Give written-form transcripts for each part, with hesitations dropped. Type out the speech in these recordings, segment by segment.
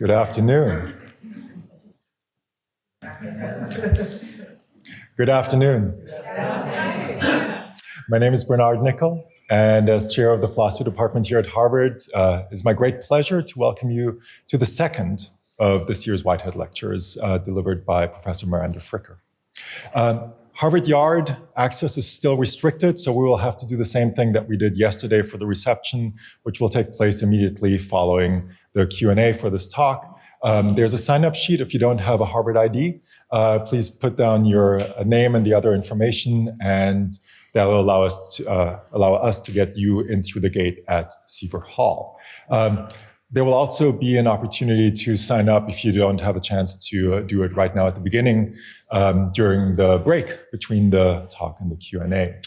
Good afternoon. Good afternoon. My name is Bernard Nickel, and as chair of the philosophy department here at Harvard, it's my great pleasure to welcome you to the second of this year's Whitehead lectures delivered by Professor Mirandra Fricker. Harvard Yard access is still restricted, so we will have to do the same thing that we did yesterday for the reception, which will take place immediately following the Q&A for this talk. There's a sign-up sheet if you don't have a Harvard ID. Please put down your name and the other information, and that will allow us to get you in through the gate at Seaver Hall. There will also be an opportunity to sign up if you don't have a chance to do it right now at the beginning during the break between the talk and the Q&A.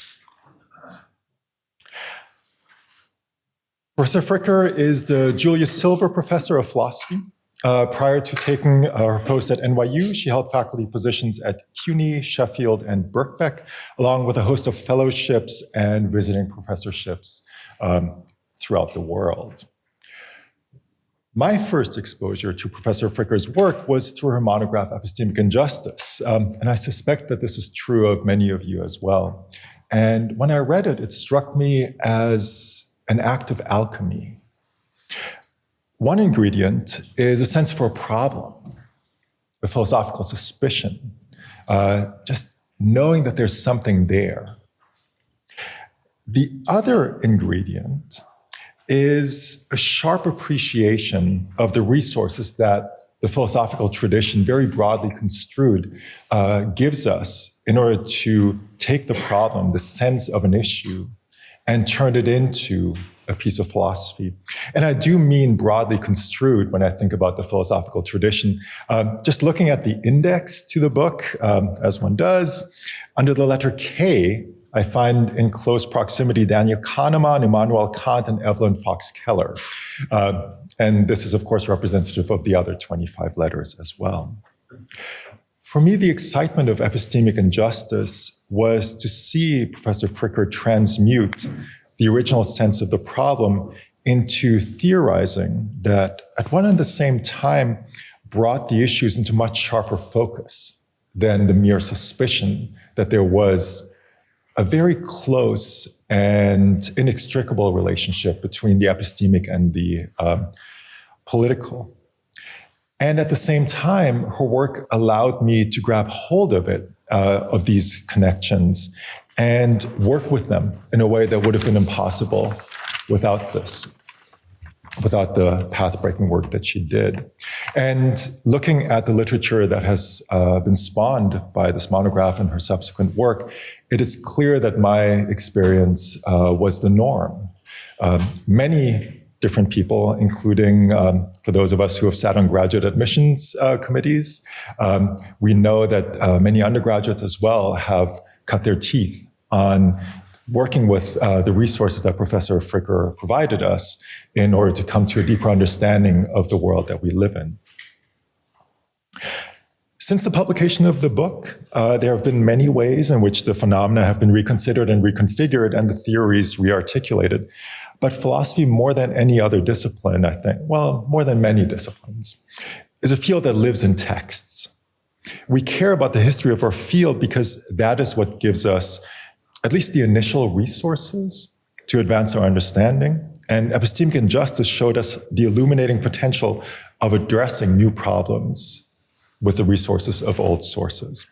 Professor Fricker is the Julius Silver Professor of Philosophy. Prior to taking her post at NYU, she held faculty positions at CUNY, Sheffield, and Birkbeck, along with a host of fellowships and visiting professorships throughout the world. My first exposure to Professor Fricker's work was through her monograph, Epistemic Injustice, and I suspect that this is true of many of you as well. And when I read it, it struck me as an act of alchemy. One ingredient is a sense for a problem, a philosophical suspicion, just knowing that there's something there. The other ingredient is a sharp appreciation of the resources that the philosophical tradition, very broadly construed, gives us in order to take the problem, the sense of an issue, and turn it into a piece of philosophy. And I do mean broadly construed when I think about the philosophical tradition. Just looking at the index to the book, as one does, under the letter K, I find in close proximity Daniel Kahneman, Immanuel Kant, and Evelyn Fox Keller. And this is, of course, representative of the other 25 letters as well. For me, the excitement of epistemic injustice was to see Professor Fricker transmute the original sense of the problem into theorizing that at one and the same time brought the issues into much sharper focus than the mere suspicion that there was a very close and inextricable relationship between the epistemic and the political. And at the same time, her work allowed me to grab hold of it, of these connections, and work with them in a way that would have been impossible without this, without the path-breaking work that she did. And looking at the literature that has been spawned by this monograph and her subsequent work, it is clear that my experience was the norm. Many different people, including for those of us who have sat on graduate admissions committees, we know that many undergraduates as well have cut their teeth on working with the resources that Professor Fricker provided us in order to come to a deeper understanding of the world that we live in. Since the publication of the book, there have been many ways in which the phenomena have been reconsidered and reconfigured and the theories rearticulated. But philosophy, more than any other discipline, I think, well, more than many disciplines, is a field that lives in texts. We care about the history of our field because that is what gives us at least the initial resources to advance our understanding. And epistemic injustice showed us the illuminating potential of addressing new problems with the resources of old sources.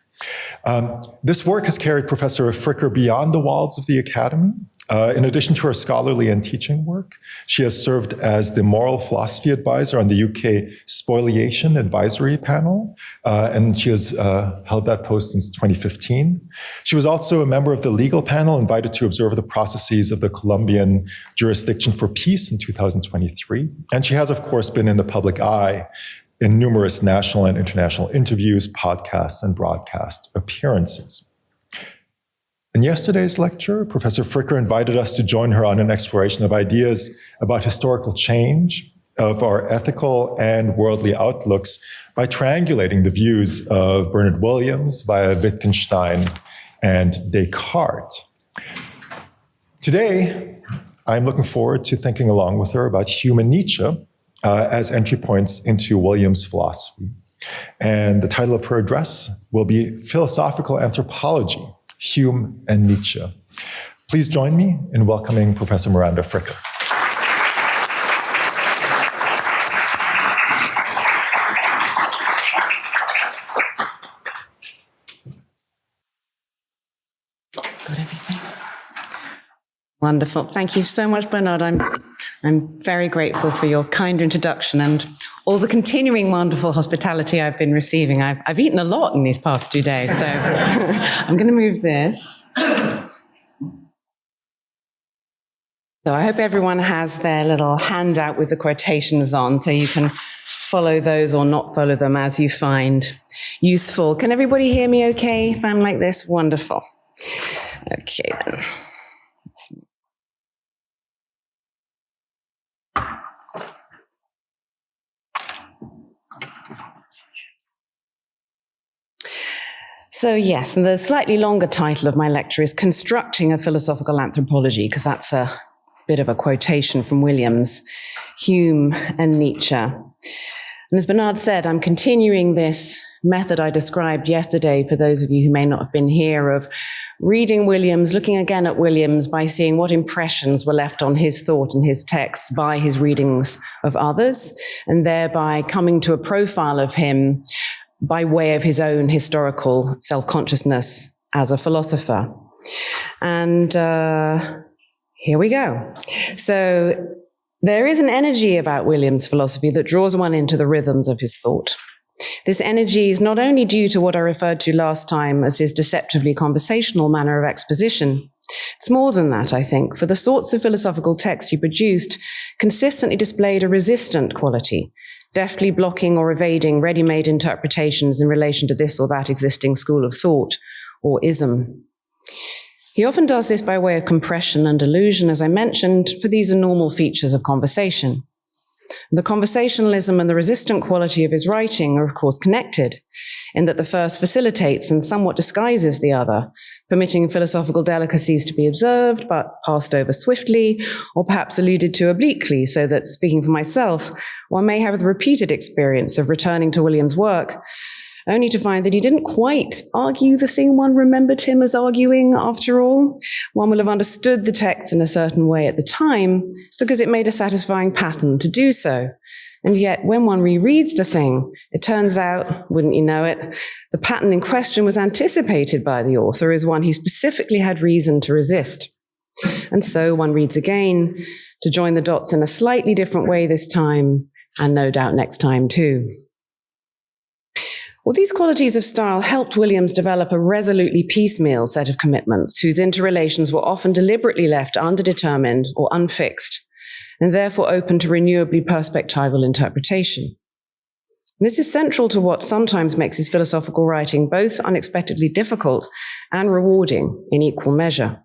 This work has carried Professor Fricker beyond the walls of the academy. In addition to her scholarly and teaching work, she has served as the moral philosophy advisor on the UK Spoliation Advisory Panel, and she has held that post since 2015. She was also a member of the legal panel invited to observe the processes of the Colombian Jurisdiction for Peace in 2023. And she has, of course, been in the public eye in numerous national and international interviews, podcasts, and broadcast appearances. In yesterday's lecture, Professor Fricker invited us to join her on an exploration of ideas about historical change of our ethical and worldly outlooks by triangulating the views of Bernard Williams via Wittgenstein and Descartes. Today, I'm looking forward to thinking along with her about Hume and Nietzsche as entry points into William's philosophy. And the title of her address will be Philosophical Anthropology, Hume and Nietzsche. Please join me in welcoming Professor Mirandra Fricker. Got everything? Wonderful. Thank you so much, Bernard. I'm very grateful for your kind introduction and all the continuing wonderful hospitality I've been receiving. I've eaten a lot in these past 2 days, so I'm going to move this. So I hope everyone has their little handout with the quotations on, so you can follow those or not follow them as you find useful. Can everybody hear me okay if I'm like this? Wonderful. Okay, then. So yes, and the slightly longer title of my lecture is Constructing a Philosophical Anthropology, because that's a bit of a quotation from Williams, Hume and Nietzsche. And as Bernard said, I'm continuing this method I described yesterday, for those of you who may not have been here, of reading Williams, looking again at Williams by seeing what impressions were left on his thought and his texts by his readings of others, and thereby coming to a profile of him by way of his own historical self-consciousness as a philosopher. And here we go. So there is an energy about Williams' philosophy that draws one into the rhythms of his thought. This energy is not only due to what I referred to last time as his deceptively conversational manner of exposition. It's more than that, I think, for the sorts of philosophical texts he produced consistently displayed a resistant quality, deftly blocking or evading ready-made interpretations in relation to this or that existing school of thought or ism. He often does this by way of compression and illusion, as I mentioned, for these are normal features of conversation. The conversationalism and the resistant quality of his writing are, of course, connected, in that the first facilitates and somewhat disguises the other, permitting philosophical delicacies to be observed but passed over swiftly, or perhaps alluded to obliquely, so that, speaking for myself, one may have the repeated experience of returning to William's work, only to find that he didn't quite argue the thing one remembered him as arguing after all. One will have understood the text in a certain way at the time because it made a satisfying pattern to do so. And yet, when one rereads the thing, it turns out, wouldn't you know it, the pattern in question was anticipated by the author as one he specifically had reason to resist. And so one reads again to join the dots in a slightly different way this time, and no doubt next time too. Well, these qualities of style helped Williams develop a resolutely piecemeal set of commitments whose interrelations were often deliberately left underdetermined or unfixed, and therefore open to renewably perspectival interpretation. And this is central to what sometimes makes his philosophical writing both unexpectedly difficult and rewarding in equal measure.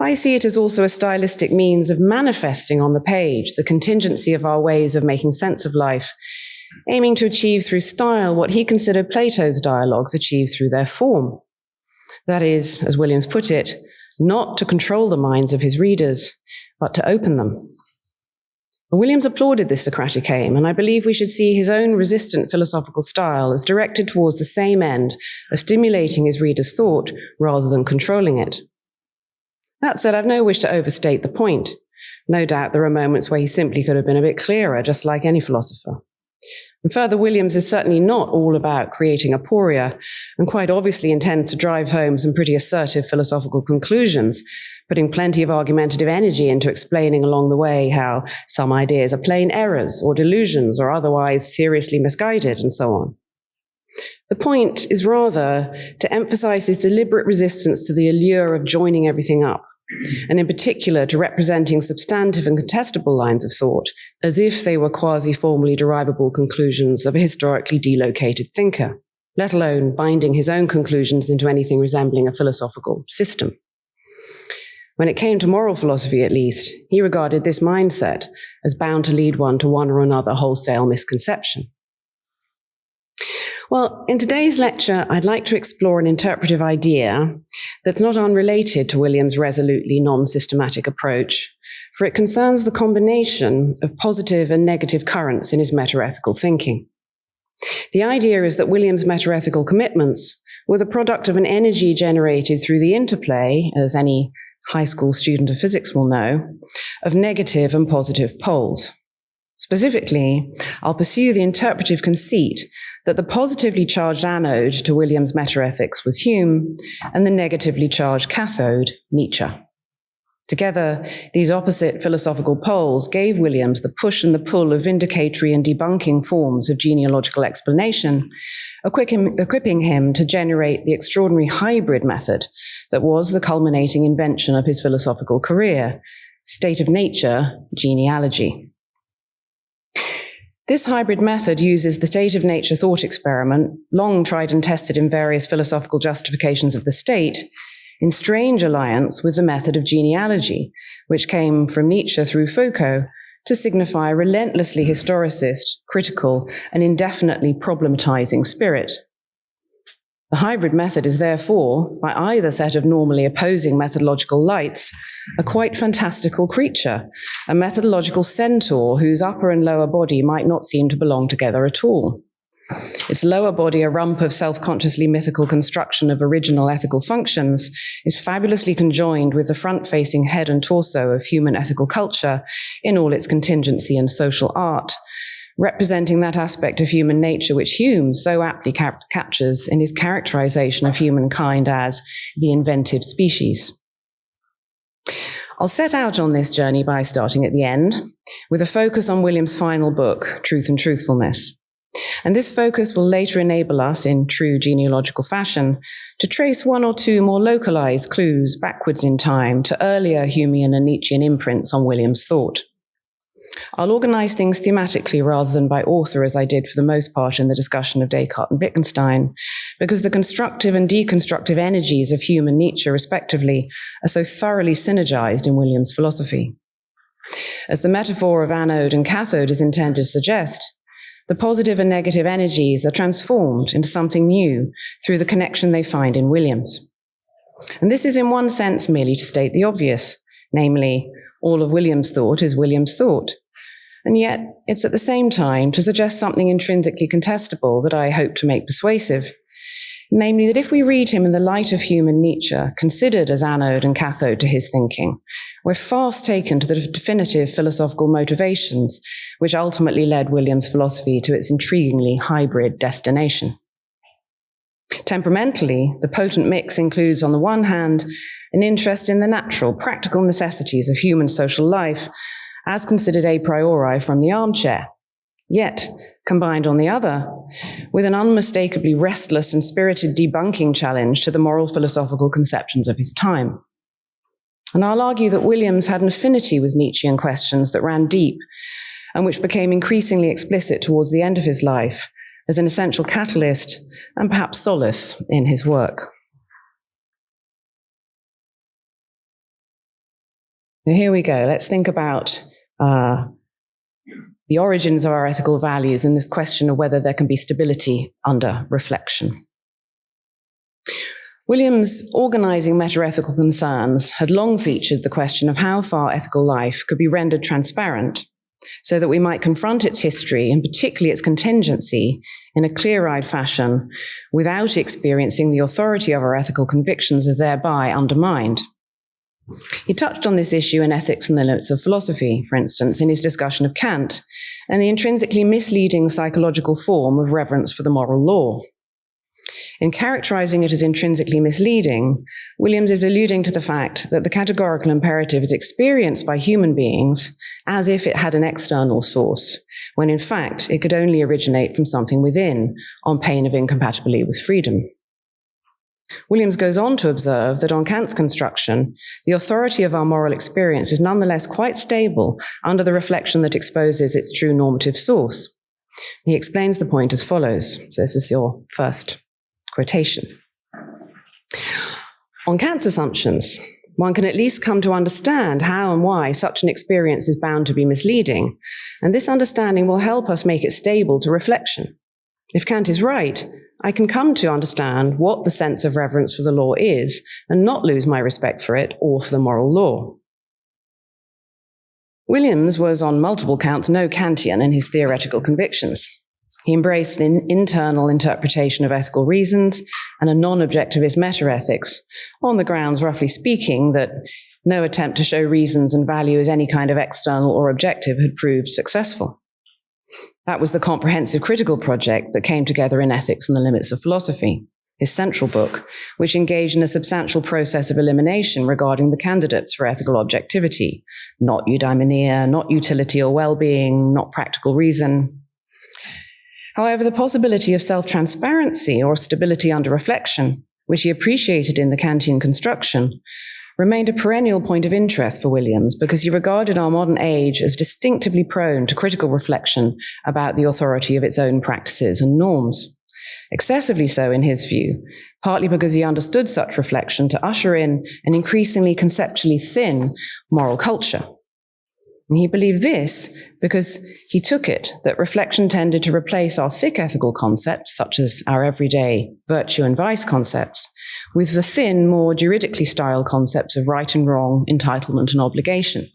I see it as also a stylistic means of manifesting on the page the contingency of our ways of making sense of life, aiming to achieve through style what he considered Plato's dialogues achieved through their form. That is, as Williams put it, not to control the minds of his readers, but to open them. And Williams applauded this Socratic aim, and I believe we should see his own resistant philosophical style as directed towards the same end of stimulating his readers' thought rather than controlling it. That said, I've no wish to overstate the point. No doubt there are moments where he simply could have been a bit clearer, just like any philosopher. And further, Williams is certainly not all about creating aporia, and quite obviously intends to drive home some pretty assertive philosophical conclusions, putting plenty of argumentative energy into explaining along the way how some ideas are plain errors or delusions or otherwise seriously misguided and so on. The point is rather to emphasize his deliberate resistance to the allure of joining everything up, and in particular to representing substantive and contestable lines of thought as if they were quasi-formally derivable conclusions of a historically delocated thinker, let alone binding his own conclusions into anything resembling a philosophical system. When it came to moral philosophy, at least, he regarded this mindset as bound to lead one to one or another wholesale misconception. Well, in today's lecture, I'd like to explore an interpretive idea that's not unrelated to William's resolutely non-systematic approach, for it concerns the combination of positive and negative currents in his metaethical thinking. The idea is that William's metaethical commitments were the product of an energy generated through the interplay, as any high school student of physics will know, of negative and positive poles. Specifically, I'll pursue the interpretive conceit that the positively charged anode to William's metaethics was Hume, and the negatively charged cathode, Nietzsche. Together, these opposite philosophical poles gave Williams the push and the pull of vindicatory and debunking forms of genealogical explanation, equipping him to generate the extraordinary hybrid method that was the culminating invention of his philosophical career, state of nature genealogy. This hybrid method uses the state of nature thought experiment, long tried and tested in various philosophical justifications of the state, in strange alliance with the method of genealogy, which came from Nietzsche through Foucault to signify a relentlessly historicist, critical, and indefinitely problematizing spirit. The hybrid method is therefore, by either set of normally opposing methodological lights, a quite fantastical creature, a methodological centaur whose upper and lower body might not seem to belong together at all. Its lower body, a rump of self-consciously mythical construction of original ethical functions, is fabulously conjoined with the front-facing head and torso of human ethical culture in all its contingency and social art, representing that aspect of human nature which Hume so aptly captures in his characterization of humankind as the inventive species. I'll set out on this journey by starting at the end, with a focus on William's final book, Truth and Truthfulness. And this focus will later enable us, in true genealogical fashion, to trace one or two more localized clues backwards in time to earlier Humean and Nietzschean imprints on William's thought. I'll organize things thematically rather than by author, as I did for the most part in the discussion of Descartes and Wittgenstein, because the constructive and deconstructive energies of Hume and Nietzsche, respectively, are so thoroughly synergized in William's philosophy. As the metaphor of anode and cathode is intended to suggest, the positive and negative energies are transformed into something new through the connection they find in Williams. And this is in one sense merely to state the obvious, namely, all of William's thought is William's thought. And yet, it's at the same time to suggest something intrinsically contestable that I hope to make persuasive, namely that if we read him in the light of Hume and Nietzsche, considered as anode and cathode to his thinking, we're fast taken to the definitive philosophical motivations which ultimately led William's philosophy to its intriguingly hybrid destination. Temperamentally, the potent mix includes, on the one hand, an interest in the natural, practical necessities of human social life, as considered a priori from the armchair, yet combined on the other with an unmistakably restless and spirited debunking challenge to the moral philosophical conceptions of his time. And I'll argue that Williams had an affinity with Nietzschean questions that ran deep and which became increasingly explicit towards the end of his life as an essential catalyst and perhaps solace in his work. Now here we go. Let's think about the origins of our ethical values and this question of whether there can be stability under reflection. William's organizing metaethical concerns had long featured the question of how far ethical life could be rendered transparent so that we might confront its history, and particularly its contingency, in a clear-eyed fashion without experiencing the authority of our ethical convictions as thereby undermined. He touched on this issue in Ethics and the Limits of Philosophy, for instance, in his discussion of Kant and the intrinsically misleading psychological form of reverence for the moral law. In characterizing it as intrinsically misleading, Williams is alluding to the fact that the categorical imperative is experienced by human beings as if it had an external source, when in fact it could only originate from something within, on pain of incompatibility with freedom. Williams goes on to observe that on Kant's construction, the authority of our moral experience is nonetheless quite stable under the reflection that exposes its true normative source. He explains the point as follows. So this is your first quotation. On Kant's assumptions, one can at least come to understand how and why such an experience is bound to be misleading, and this understanding will help us make it stable to reflection. If Kant is right, I can come to understand what the sense of reverence for the law is and not lose my respect for it or for the moral law. Williams was on multiple counts no Kantian in his theoretical convictions. He embraced an internal interpretation of ethical reasons and a non-objectivist meta-ethics, on the grounds, roughly speaking, that no attempt to show reasons and value as any kind of external or objective had proved successful. That was the comprehensive critical project that came together in Ethics and the Limits of Philosophy, his central book, which engaged in a substantial process of elimination regarding the candidates for ethical objectivity, not eudaimonia, not utility or well-being, not practical reason. However, the possibility of self-transparency or stability under reflection, which he appreciated in the Kantian construction, remained a perennial point of interest for Williams because he regarded our modern age as distinctively prone to critical reflection about the authority of its own practices and norms. Excessively so, in his view, partly because he understood such reflection to usher in an increasingly conceptually thin moral culture. And he believed this because he took it that reflection tended to replace our thick ethical concepts, such as our everyday virtue and vice concepts, with the thin, more juridically styled concepts of right and wrong, entitlement and obligation.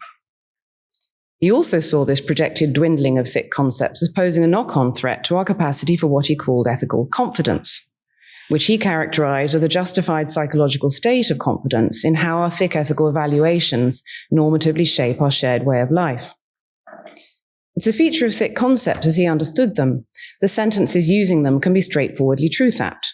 He also saw this projected dwindling of thick concepts as posing a knock-on threat to our capacity for what he called ethical confidence, which he characterized as a justified psychological state of confidence in how our thick ethical evaluations normatively shape our shared way of life. It's a feature of thick concepts as he understood them. The sentences using them can be straightforwardly truth-apt.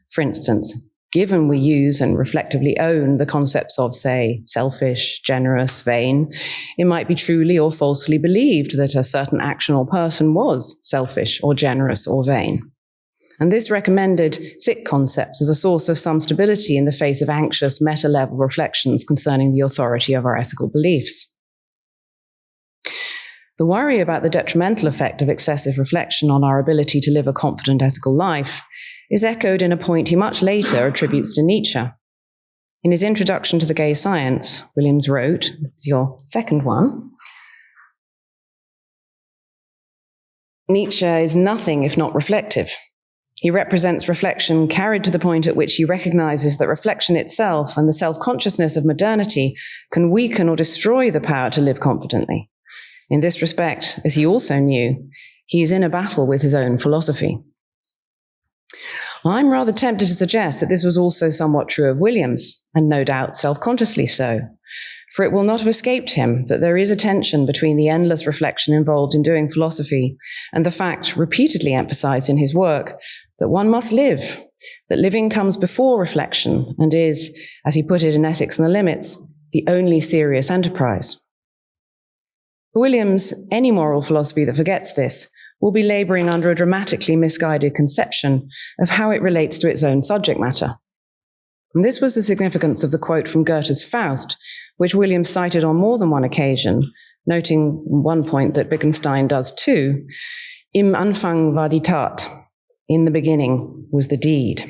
For instance, given we use and reflectively own the concepts of, say, selfish, generous, vain, it might be truly or falsely believed that a certain action or person was selfish or generous or vain. And this recommended thick concepts as a source of some stability in the face of anxious meta-level reflections concerning the authority of our ethical beliefs. The worry about the detrimental effect of excessive reflection on our ability to live a confident ethical life is echoed in a point he much later attributes to Nietzsche. In his introduction to the gay science, Williams wrote, this is your second one, Nietzsche is nothing if not reflective. He represents reflection carried to the point at which he recognizes that reflection itself and the self-consciousness of modernity can weaken or destroy the power to live confidently. In this respect, as he also knew, he is in a battle with his own philosophy. Well, I'm rather tempted to suggest that this was also somewhat true of Williams, and no doubt self-consciously so, for it will not have escaped him that there is a tension between the endless reflection involved in doing philosophy and the fact, repeatedly emphasized in his work, that one must live, that living comes before reflection and is, as he put it in Ethics and the Limits, the only serious enterprise. For Williams, any moral philosophy that forgets this will be laboring under a dramatically misguided conception of how it relates to its own subject matter. And this was the significance of the quote from Goethe's Faust, which Williams cited on more than one occasion, noting one point that Wittgenstein does too, Im Anfang war die Tat, in the beginning was the deed.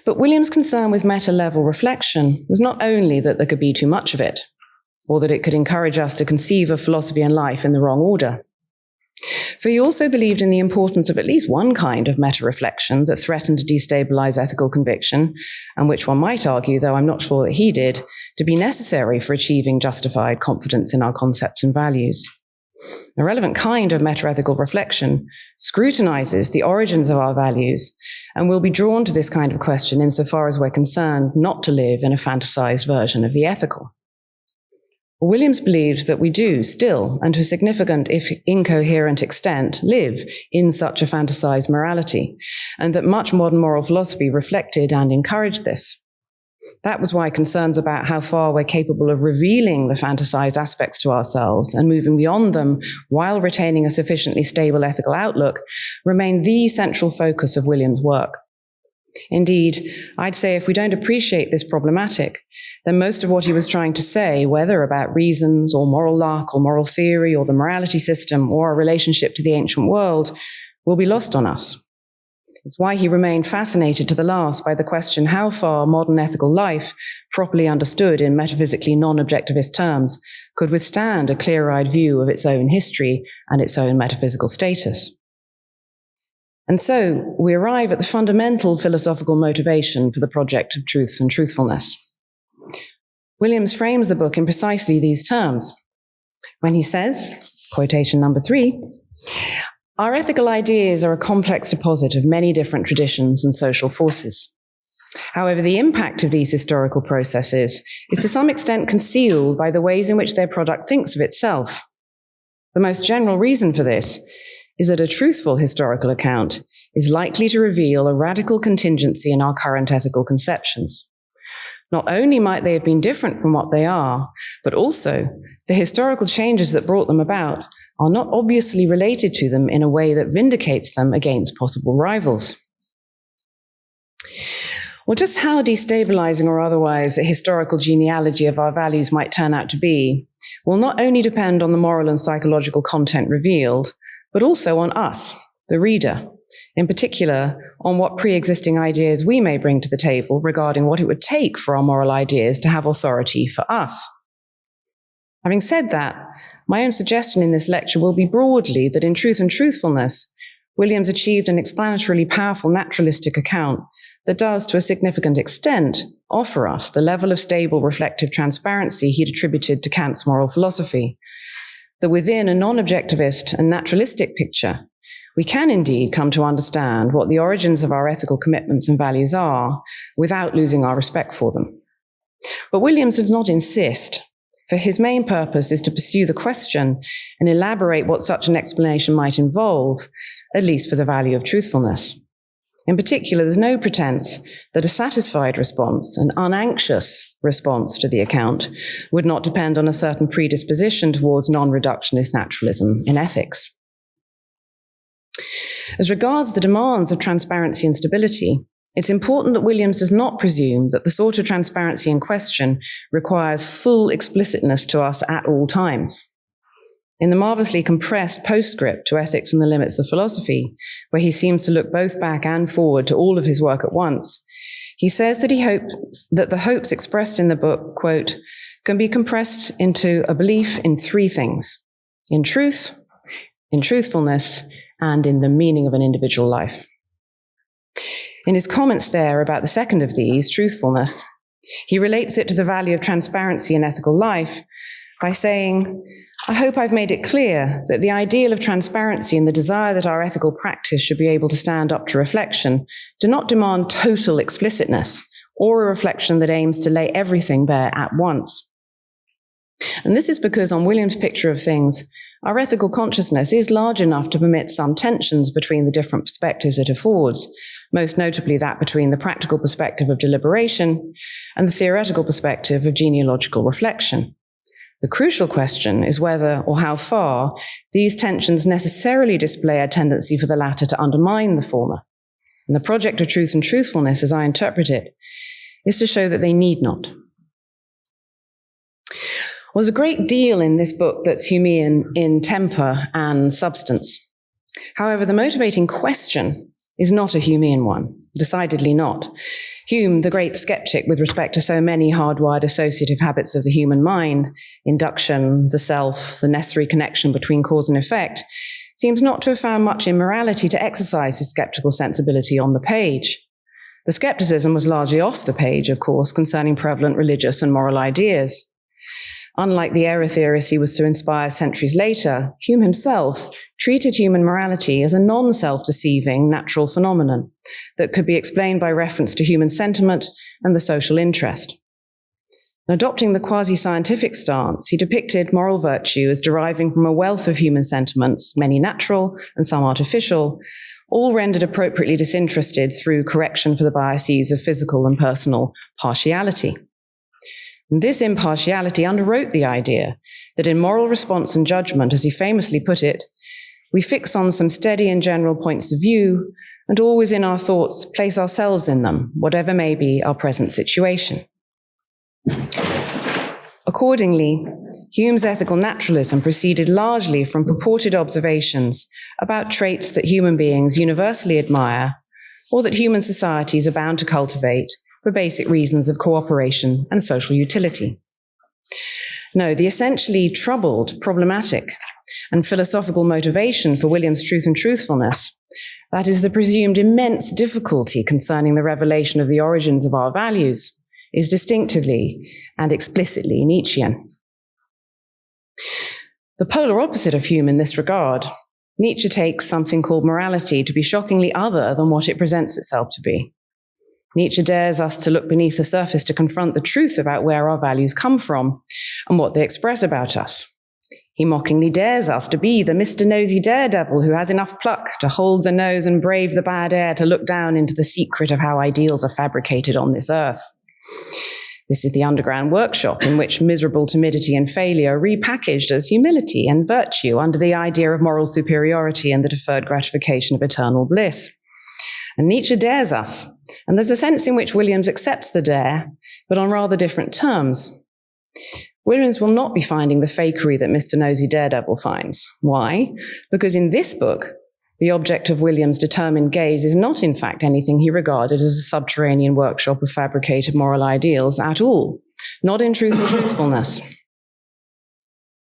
But Williams' concern with meta-level reflection was not only that there could be too much of it, or that it could encourage us to conceive of philosophy and life in the wrong order. For he also believed in the importance of at least one kind of meta-reflection that threatened to destabilize ethical conviction, and which one might argue, though I'm not sure that he did, to be necessary for achieving justified confidence in our concepts and values. A relevant kind of meta-ethical reflection scrutinizes the origins of our values and will be drawn to this kind of question insofar as we're concerned not to live in a fantasized version of the ethical. Williams believes that we do still, and to a significant, if incoherent extent, live in such a fantasized morality, and that much modern moral philosophy reflected and encouraged this. That was why concerns about how far we're capable of revealing the fantasized aspects to ourselves and moving beyond them while retaining a sufficiently stable ethical outlook remain the central focus of Williams' work. Indeed, I'd say if we don't appreciate this problematic, then most of what he was trying to say, whether about reasons or moral luck or moral theory or the morality system or our relationship to the ancient world, will be lost on us. It's why he remained fascinated to the last by the question how far modern ethical life, properly understood in metaphysically non-objectivist terms, could withstand a clear-eyed view of its own history and its own metaphysical status. And so we arrive at the fundamental philosophical motivation for the project of truth and truthfulness. Williams frames the book in precisely these terms when he says, quotation number 3, "Our ethical ideas are a complex deposit of many different traditions and social forces. However, the impact of these historical processes is to some extent concealed by the ways in which their product thinks of itself. The most general reason for this is that a truthful historical account is likely to reveal a radical contingency in our current ethical conceptions. Not only might they have been different from what they are, but also the historical changes that brought them about are not obviously related to them in a way that vindicates them against possible rivals." Well, just how destabilizing or otherwise a historical genealogy of our values might turn out to be will not only depend on the moral and psychological content revealed, but also on us, the reader, in particular on what pre-existing ideas we may bring to the table regarding what it would take for our moral ideas to have authority for us. Having said that, my own suggestion in this lecture will be broadly that in Truth and Truthfulness, Williams achieved an explanatorily powerful naturalistic account that does, to a significant extent, offer us the level of stable reflective transparency he'd attributed to Kant's moral philosophy, that within a non-objectivist and naturalistic picture, we can indeed come to understand what the origins of our ethical commitments and values are without losing our respect for them. But Williams does not insist, for his main purpose is to pursue the question and elaborate what such an explanation might involve, at least for the value of truthfulness. In particular, there's no pretense that a satisfied response, an unanxious response to the account, would not depend on a certain predisposition towards non-reductionist naturalism in ethics. As regards the demands of transparency and stability, it's important that Williams does not presume that the sort of transparency in question requires full explicitness to us at all times. In the marvelously compressed postscript to Ethics and the Limits of Philosophy, where he seems to look both back and forward to all of his work at once, he says that he hopes that the hopes expressed in the book, quote, can be compressed into a belief in 3 things: in truth, in truthfulness, and in the meaning of an individual life. In his comments there about the second of these, truthfulness, he relates it to the value of transparency in ethical life by saying, "I hope I've made it clear that the ideal of transparency and the desire that our ethical practice should be able to stand up to reflection do not demand total explicitness or a reflection that aims to lay everything bare at once." And this is because on Williams' picture of things, our ethical consciousness is large enough to permit some tensions between the different perspectives it affords, most notably that between the practical perspective of deliberation and the theoretical perspective of genealogical reflection. The crucial question is whether or how far these tensions necessarily display a tendency for the latter to undermine the former. And the project of Truth and Truthfulness, as I interpret it, is to show that they need not. There's a great deal in this book that's Humean in temper and substance. However, the motivating question is not a Humean one, decidedly not. Hume, the great skeptic with respect to so many hardwired associative habits of the human mind, induction, the self, the necessary connection between cause and effect, seems not to have found much immorality to exercise his skeptical sensibility on the page. The skepticism was largely off the page, of course, concerning prevalent religious and moral ideas. Unlike the error theorists he was to inspire centuries later, Hume himself treated human morality as a non-self-deceiving natural phenomenon that could be explained by reference to human sentiment and the social interest. In adopting the quasi-scientific stance, he depicted moral virtue as deriving from a wealth of human sentiments, many natural and some artificial, all rendered appropriately disinterested through correction for the biases of physical and personal partiality. And this impartiality underwrote the idea that in moral response and judgment, as he famously put it, we fix on some steady and general points of view, and always in our thoughts place ourselves in them, whatever may be our present situation. Accordingly, Hume's ethical naturalism proceeded largely from purported observations about traits that human beings universally admire, or that human societies are bound to cultivate for basic reasons of cooperation and social utility. No, the essentially troubled, problematic, and philosophical motivation for Williams' Truth and Truthfulness that is, the presumed immense difficulty concerning the revelation of the origins of our values, is distinctively and explicitly Nietzschean. The polar opposite of Hume in this regard, Nietzsche takes something called morality to be shockingly other than what it presents itself to be. Nietzsche dares us to look beneath the surface to confront the truth about where our values come from and what they express about us. He mockingly dares us to be the Mr. Nosy daredevil who has enough pluck to hold the nose and brave the bad air to look down into the secret of how ideals are fabricated on this earth. This is the underground workshop in which miserable timidity and failure are repackaged as humility and virtue under the idea of moral superiority and the deferred gratification of eternal bliss. And Nietzsche dares us, and there's a sense in which Williams accepts the dare, but on rather different terms. Williams will not be finding the fakery that Mr. Nosy Daredevil finds. Why? Because in this book, the object of Williams' determined gaze is not, in fact, anything he regarded as a subterranean workshop of fabricated moral ideals at all, not in Truth and Truthfulness.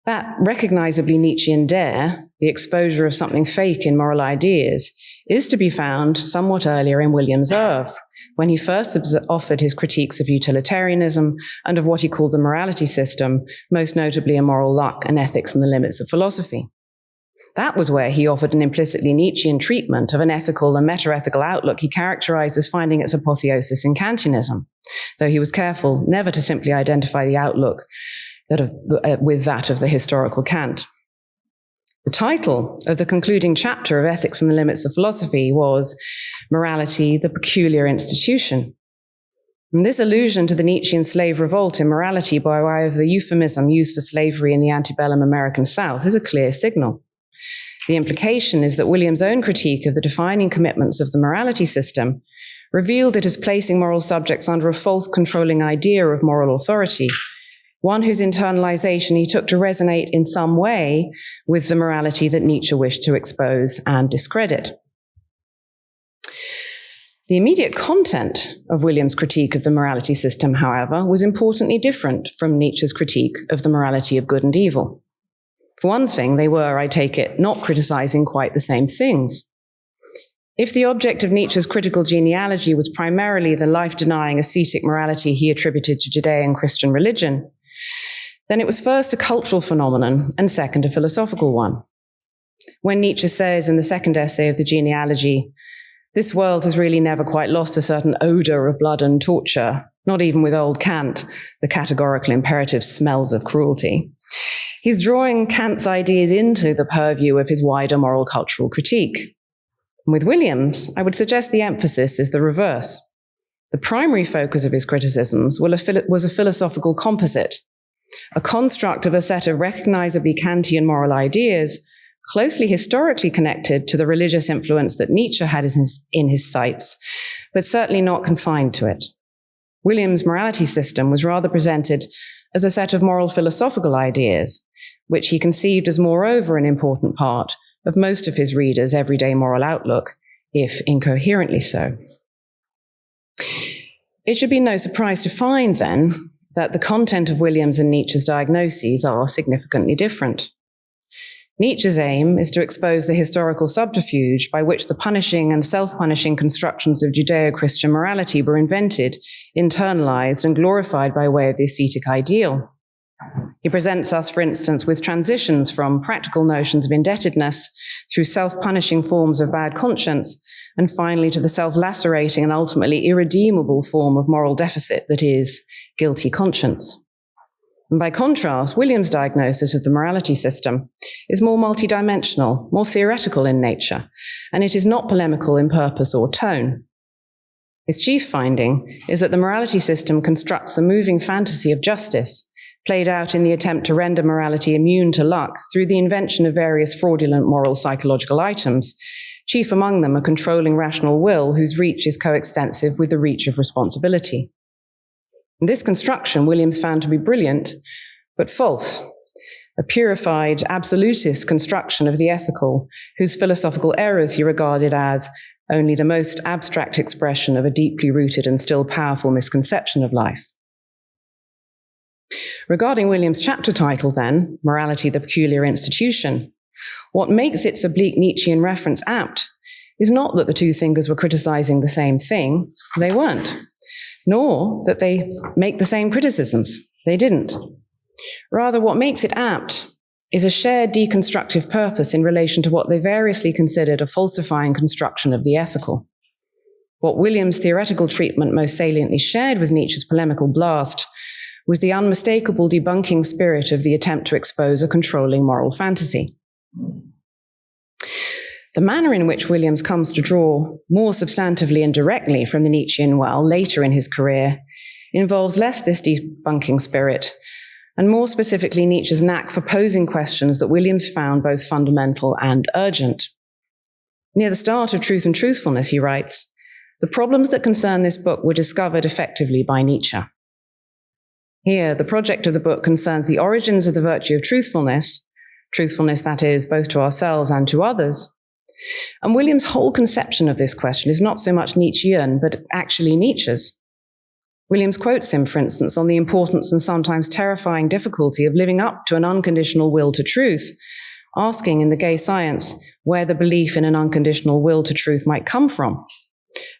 That recognizably Nietzschean dare, the exposure of something fake in moral ideas, is to be found somewhat earlier in Williams' oeuvre, when he first offered his critiques of utilitarianism and of what he called the morality system, most notably in moral luck and ethics and the limits of philosophy. That was where he offered an implicitly Nietzschean treatment of an ethical and meta-ethical outlook he characterized as finding its apotheosis in Kantianism, though he was careful never to simply identify the outlook with that of the historical Kant. The title of the concluding chapter of Ethics and the Limits of Philosophy was Morality, the Peculiar Institution. And this allusion to the Nietzschean slave revolt in morality by way of the euphemism used for slavery in the antebellum American South is a clear signal. The implication is that Williams' own critique of the defining commitments of the morality system revealed it as placing moral subjects under a false controlling idea of moral authority, one whose internalization he took to resonate in some way with the morality that Nietzsche wished to expose and discredit. The immediate content of Williams' critique of the morality system, however, was importantly different from Nietzsche's critique of the morality of good and evil. For one thing, they were, I take it, not criticizing quite the same things. If the object of Nietzsche's critical genealogy was primarily the life-denying ascetic morality he attributed to Judean Christian religion, then it was first a cultural phenomenon and second a philosophical one. When Nietzsche says in the second essay of the genealogy, "This world has really never quite lost a certain odor of blood and torture, not even with old Kant, the categorical imperative smells of cruelty," he's drawing Kant's ideas into the purview of his wider moral cultural critique. With Williams, I would suggest the emphasis is the reverse. The primary focus of his criticisms was a philosophical composite, a construct of a set of recognizably Kantian moral ideas, closely historically connected to the religious influence that Nietzsche had in his sights, but certainly not confined to it. Williams' morality system was rather presented as a set of moral philosophical ideas, which he conceived as moreover an important part of most of his readers' everyday moral outlook, if incoherently so. It should be no surprise to find, then, that the content of Williams and Nietzsche's diagnoses are significantly different. Nietzsche's aim is to expose the historical subterfuge by which the punishing and self-punishing constructions of Judeo-Christian morality were invented, internalized, and glorified by way of the ascetic ideal. He presents us, for instance, with transitions from practical notions of indebtedness through self-punishing forms of bad conscience, and finally to the self-lacerating and ultimately irredeemable form of moral deficit that is guilty conscience. And by contrast, Williams' diagnosis of the morality system is more multidimensional, more theoretical in nature, and it is not polemical in purpose or tone. His chief finding is that the morality system constructs a moving fantasy of justice, played out in the attempt to render morality immune to luck through the invention of various fraudulent moral psychological items, chief among them a controlling rational will whose reach is coextensive with the reach of responsibility. And this construction Williams found to be brilliant, but false, a purified, absolutist construction of the ethical, whose philosophical errors he regarded as only the most abstract expression of a deeply rooted and still powerful misconception of life. Regarding Williams' chapter title, then, Morality, the Peculiar Institution, what makes its oblique Nietzschean reference apt is not that the two thinkers were criticizing the same thing. They weren't. Nor that they make the same criticisms. They didn't. Rather, what makes it apt is a shared deconstructive purpose in relation to what they variously considered a falsifying construction of the ethical. What Williams' theoretical treatment most saliently shared with Nietzsche's polemical blast was the unmistakable debunking spirit of the attempt to expose a controlling moral fantasy. The manner in which Williams comes to draw more substantively and directly from the Nietzschean well later in his career involves less this debunking spirit, and more specifically Nietzsche's knack for posing questions that Williams found both fundamental and urgent. Near the start of Truth and Truthfulness, he writes, "The problems that concern this book were discovered effectively by Nietzsche." Here, the project of the book concerns the origins of the virtue of truthfulness, truthfulness that is, both to ourselves and to others. And Williams' whole conception of this question is not so much Nietzschean, but actually Nietzsche's. Williams quotes him, for instance, on the importance and sometimes terrifying difficulty of living up to an unconditional will to truth, asking in The Gay Science where the belief in an unconditional will to truth might come from.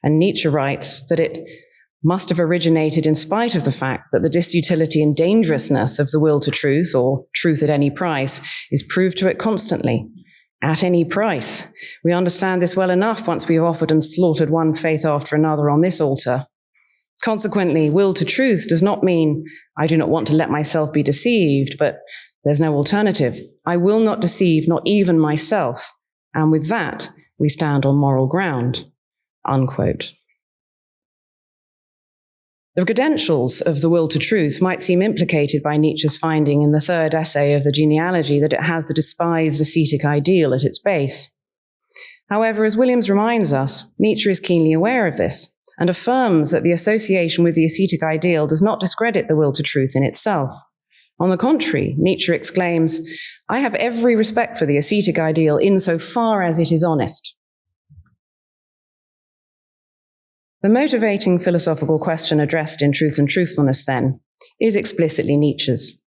And Nietzsche writes that it must have originated in spite of the fact that the disutility and dangerousness of the will to truth, or truth at any price, is proved to it constantly. At any price. We understand this well enough once we have offered and slaughtered one faith after another on this altar. Consequently, will to truth does not mean I do not want to let myself be deceived, but there's no alternative. I will not deceive, not even myself. And with that, we stand on moral ground. Unquote. The credentials of the will to truth might seem implicated by Nietzsche's finding in the third essay of the Genealogy that it has the despised ascetic ideal at its base. However, as Williams reminds us, Nietzsche is keenly aware of this and affirms that the association with the ascetic ideal does not discredit the will to truth in itself. On the contrary, Nietzsche exclaims, "I have every respect for the ascetic ideal insofar as it is honest." The motivating philosophical question addressed in Truth and Truthfulness, then, is explicitly Nietzsche's.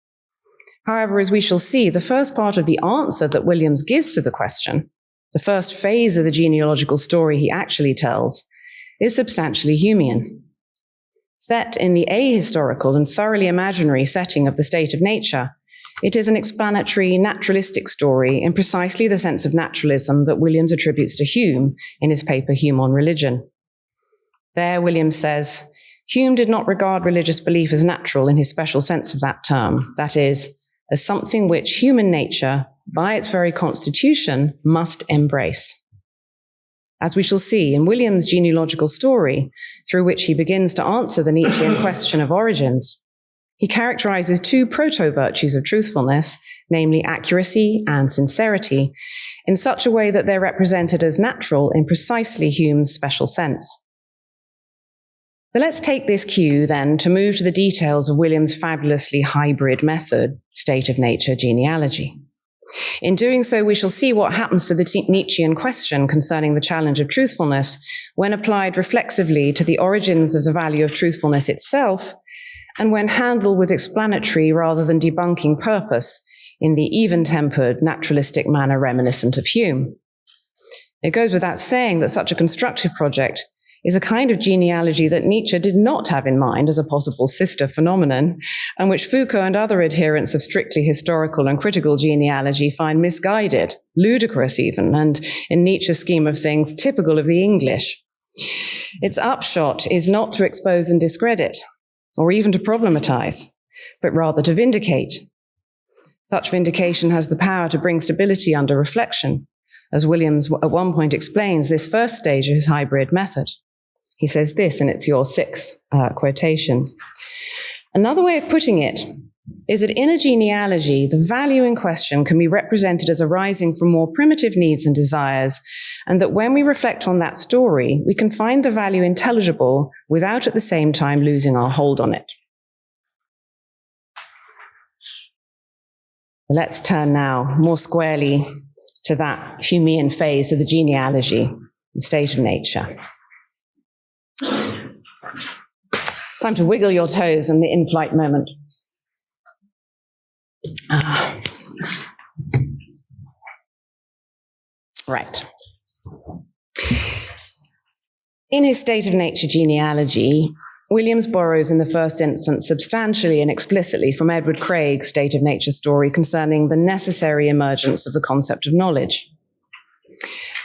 However, as we shall see, the first part of the answer that Williams gives to the question, the first phase of the genealogical story he actually tells, is substantially Humean. Set in the ahistorical and thoroughly imaginary setting of the state of nature, it is an explanatory, naturalistic story in precisely the sense of naturalism that Williams attributes to Hume in his paper Hume on Religion. There, Williams says, Hume did not regard religious belief as natural in his special sense of that term, that is, as something which human nature, by its very constitution, must embrace. As we shall see in Williams' genealogical story, through which he begins to answer the Nietzschean question of origins, he characterizes two proto-virtues of truthfulness, namely accuracy and sincerity, in such a way that they're represented as natural in precisely Hume's special sense. But let's take this cue, then, to move to the details of Williams' fabulously hybrid method, state of nature genealogy. In doing so, we shall see what happens to the Nietzschean question concerning the challenge of truthfulness when applied reflexively to the origins of the value of truthfulness itself, and when handled with explanatory rather than debunking purpose in the even-tempered, naturalistic manner reminiscent of Hume. It goes without saying that such a constructive project is a kind of genealogy that Nietzsche did not have in mind as a possible sister phenomenon, and which Foucault and other adherents of strictly historical and critical genealogy find misguided, ludicrous even, and in Nietzsche's scheme of things, typical of the English. Its upshot is not to expose and discredit, or even to problematize, but rather to vindicate. Such vindication has the power to bring stability under reflection, as Williams at one point explains this first stage of his hybrid method. He says this, and it's your sixth quotation. Another way of putting it is that in a genealogy, the value in question can be represented as arising from more primitive needs and desires, and that when we reflect on that story, we can find the value intelligible without at the same time losing our hold on it. Let's turn now more squarely to that Humean phase of the genealogy, the state of nature. Time to wiggle your toes in the in-flight moment. Right. In his State of Nature genealogy, Williams borrows in the first instance substantially and explicitly from Edward Craig's State of Nature story concerning the necessary emergence of the concept of knowledge.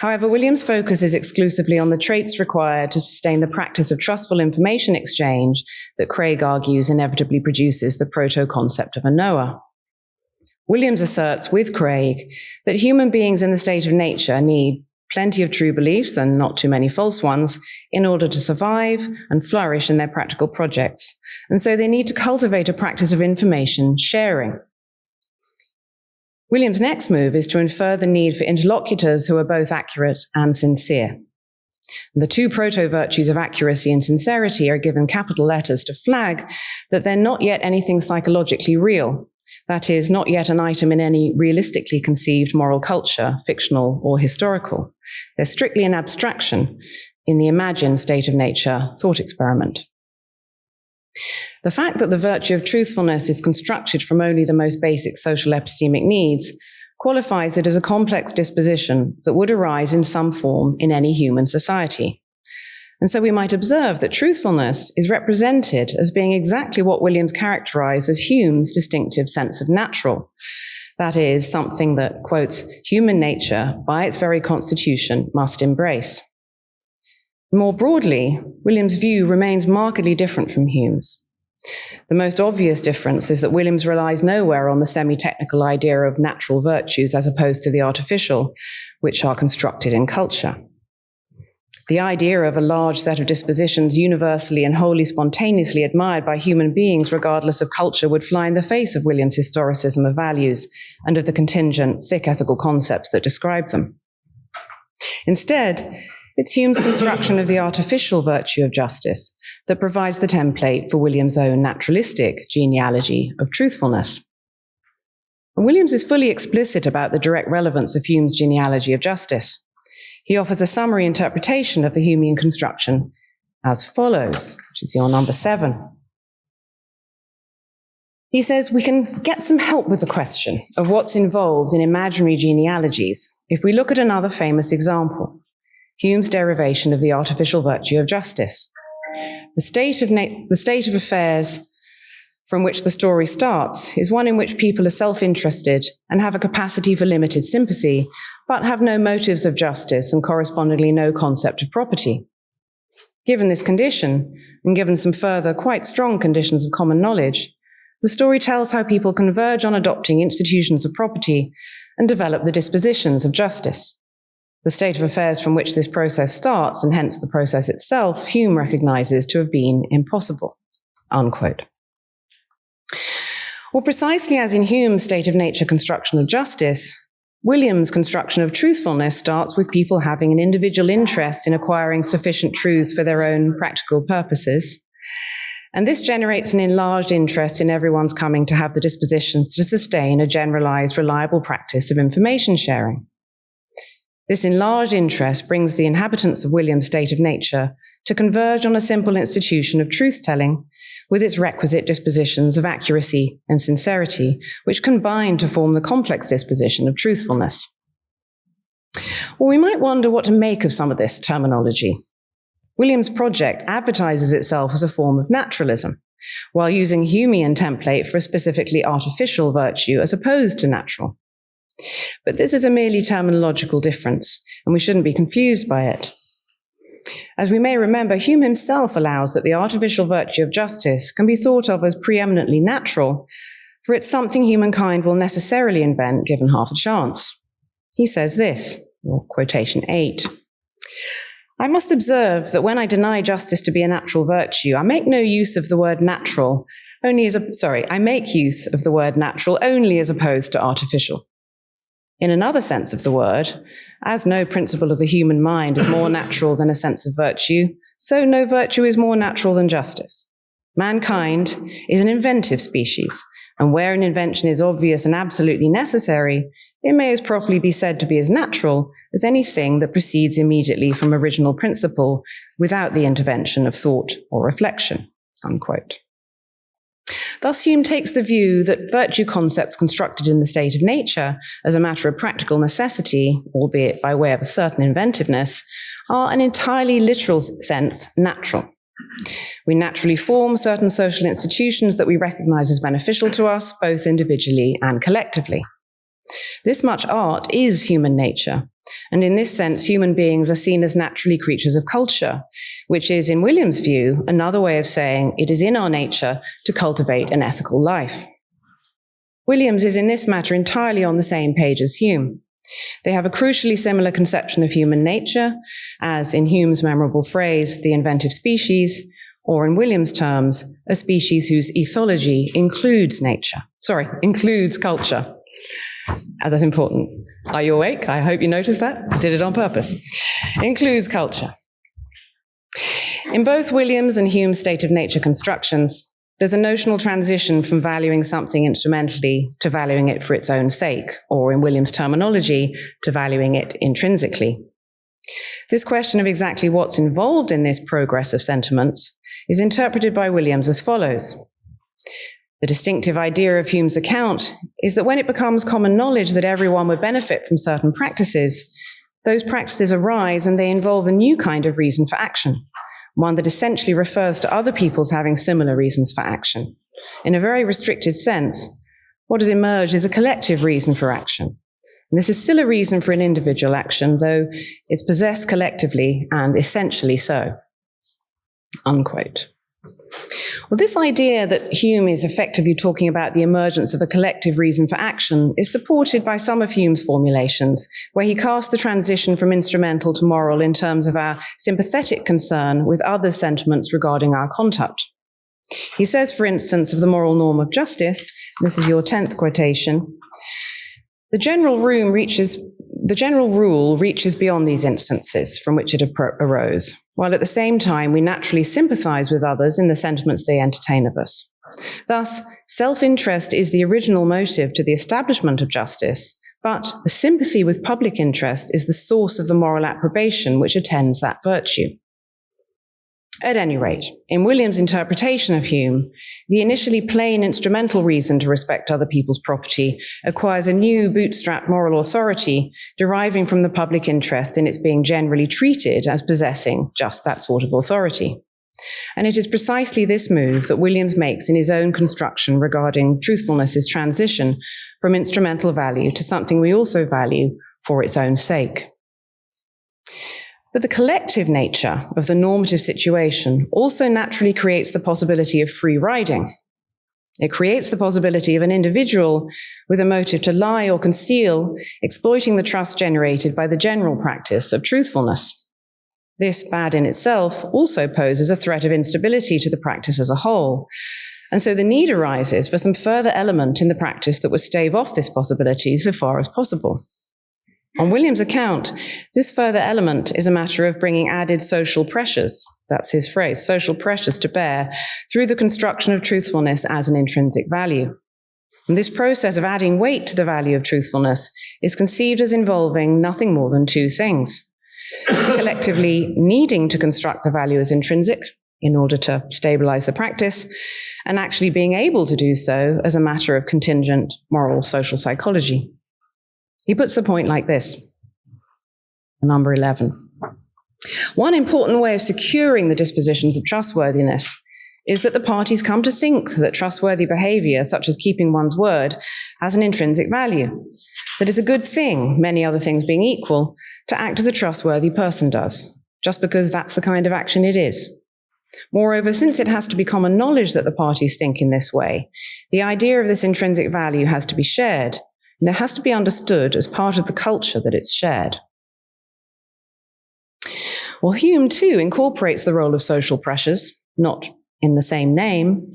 However, Williams focuses exclusively on the traits required to sustain the practice of trustful information exchange that Craig argues inevitably produces the proto-concept of a knower. Williams asserts with Craig that human beings in the state of nature need plenty of true beliefs and not too many false ones in order to survive and flourish in their practical projects. And so they need to cultivate a practice of information sharing. Williams' next move is to infer the need for interlocutors who are both accurate and sincere. The two proto-virtues of accuracy and sincerity are given capital letters to flag that they're not yet anything psychologically real. That is, not yet an item in any realistically conceived moral culture, fictional or historical. They're strictly an abstraction in the imagined state of nature thought experiment. The fact that the virtue of truthfulness is constructed from only the most basic social epistemic needs qualifies it as a complex disposition that would arise in some form in any human society. And so we might observe that truthfulness is represented as being exactly what Williams characterized as Hume's distinctive sense of natural. That is, something that, quotes, human nature, by its very constitution, must embrace. More broadly, Williams' view remains markedly different from Hume's. The most obvious difference is that Williams relies nowhere on the semi-technical idea of natural virtues as opposed to the artificial, which are constructed in culture. The idea of a large set of dispositions universally and wholly spontaneously admired by human beings regardless of culture would fly in the face of Williams' historicism of values and of the contingent, thick ethical concepts that describe them. Instead, it's Hume's construction of the artificial virtue of justice that provides the template for Williams' own naturalistic genealogy of truthfulness. And Williams is fully explicit about the direct relevance of Hume's genealogy of justice. He offers a summary interpretation of the Humean construction as follows, which is your number 7. He says we can get some help with the question of what's involved in imaginary genealogies if we look at another famous example, Hume's derivation of the artificial virtue of justice. The state of affairs from which the story starts is one in which people are self-interested and have a capacity for limited sympathy, but have no motives of justice and correspondingly no concept of property. Given this condition, and given some further quite strong conditions of common knowledge, the story tells how people converge on adopting institutions of property and develop the dispositions of justice. The state of affairs from which this process starts, and hence the process itself, Hume recognizes to have been impossible, unquote. Well, precisely as in Hume's state of nature construction of justice, Williams' construction of truthfulness starts with people having an individual interest in acquiring sufficient truths for their own practical purposes. And this generates an enlarged interest in everyone's coming to have the dispositions to sustain a generalized, reliable practice of information sharing. This enlarged interest brings the inhabitants of Williams' state of nature to converge on a simple institution of truth-telling with its requisite dispositions of accuracy and sincerity, which combine to form the complex disposition of truthfulness. Well, we might wonder what to make of some of this terminology. Williams' project advertises itself as a form of naturalism, while using Humean template for a specifically artificial virtue as opposed to natural. But this is a merely terminological difference, and we shouldn't be confused by it. As we may remember, Hume himself allows that the artificial virtue of justice can be thought of as preeminently natural, for it's something humankind will necessarily invent given half a chance. He says this, or quotation 8, "I must observe that when I deny justice to be a natural virtue, I make use of the word natural only as opposed to artificial. In another sense of the word, as no principle of the human mind is more natural than a sense of virtue, so no virtue is more natural than justice. Mankind is an inventive species, and where an invention is obvious and absolutely necessary, it may as properly be said to be as natural as anything that proceeds immediately from original principle without the intervention of thought or reflection," unquote. Thus, Hume takes the view that virtue concepts constructed in the state of nature as a matter of practical necessity, albeit by way of a certain inventiveness, are, in an entirely literal sense, natural. We naturally form certain social institutions that we recognize as beneficial to us, both individually and collectively. This much art is human nature, and in this sense, human beings are seen as naturally creatures of culture, which is, in William's view, another way of saying it is in our nature to cultivate an ethical life. Williams is in this matter entirely on the same page as Hume. They have a crucially similar conception of human nature, as in Hume's memorable phrase, the inventive species, or in William's terms, a species whose ethology includes culture. That's important. Are you awake? I hope you noticed that. I did it on purpose. Includes culture. In both Williams and Hume's state of nature constructions, there's a notional transition from valuing something instrumentally to valuing it for its own sake, or in Williams' terminology, to valuing it intrinsically. This question of exactly what's involved in this progress of sentiments is interpreted by Williams as follows. The distinctive idea of Hume's account is that when it becomes common knowledge that everyone would benefit from certain practices, those practices arise and they involve a new kind of reason for action, one that essentially refers to other people's having similar reasons for action. In a very restricted sense, what has emerged is a collective reason for action. And this is still a reason for an individual action, though it's possessed collectively and essentially so. Unquote. Well, this idea that Hume is effectively talking about the emergence of a collective reason for action is supported by some of Hume's formulations, where he casts the transition from instrumental to moral in terms of our sympathetic concern with other sentiments regarding our conduct. He says, for instance, of the moral norm of justice, this is your 10th quotation, the general rule reaches beyond these instances from which it arose, while at the same time we naturally sympathize with others in the sentiments they entertain of us. Thus, self-interest is the original motive to the establishment of justice, but a sympathy with public interest is the source of the moral approbation which attends that virtue. At any rate, in William's interpretation of Hume, the initially plain instrumental reason to respect other people's property acquires a new bootstrapped moral authority deriving from the public interest in its being generally treated as possessing just that sort of authority. And it is precisely this move that Williams makes in his own construction regarding truthfulness's transition from instrumental value to something we also value for its own sake. But the collective nature of the normative situation also naturally creates the possibility of free riding. It creates the possibility of an individual with a motive to lie or conceal, exploiting the trust generated by the general practice of truthfulness. This, bad in itself, also poses a threat of instability to the practice as a whole. And so the need arises for some further element in the practice that would stave off this possibility so far as possible. On William's account, this further element is a matter of bringing added social pressures, that's his phrase, social pressures to bear through the construction of truthfulness as an intrinsic value. And this process of adding weight to the value of truthfulness is conceived as involving nothing more than two things. Collectively needing to construct the value as intrinsic in order to stabilize the practice, and actually being able to do so as a matter of contingent moral social psychology. He puts the point like this, number 11. One important way of securing the dispositions of trustworthiness is that the parties come to think that trustworthy behavior, such as keeping one's word, has an intrinsic value, that it's a good thing, many other things being equal, to act as a trustworthy person does, just because that's the kind of action it is. Moreover, since it has to be common knowledge that the parties think in this way, the idea of this intrinsic value has to be shared, and it has to be understood as part of the culture that it's shared. Well, Hume, too, incorporates the role of social pressures, not in the same name.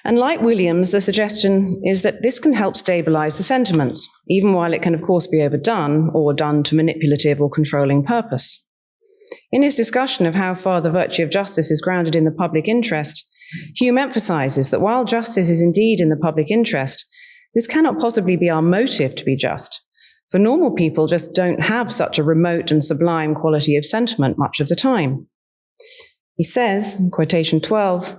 And like Williams, the suggestion is that this can help stabilize the sentiments, even while it can, of course, be overdone or done to manipulative or controlling purpose. In his discussion of how far the virtue of justice is grounded in the public interest, Hume emphasizes that while justice is indeed in the public interest, this cannot possibly be our motive to be just, for normal people just don't have such a remote and sublime quality of sentiment much of the time. He says, in quotation 12,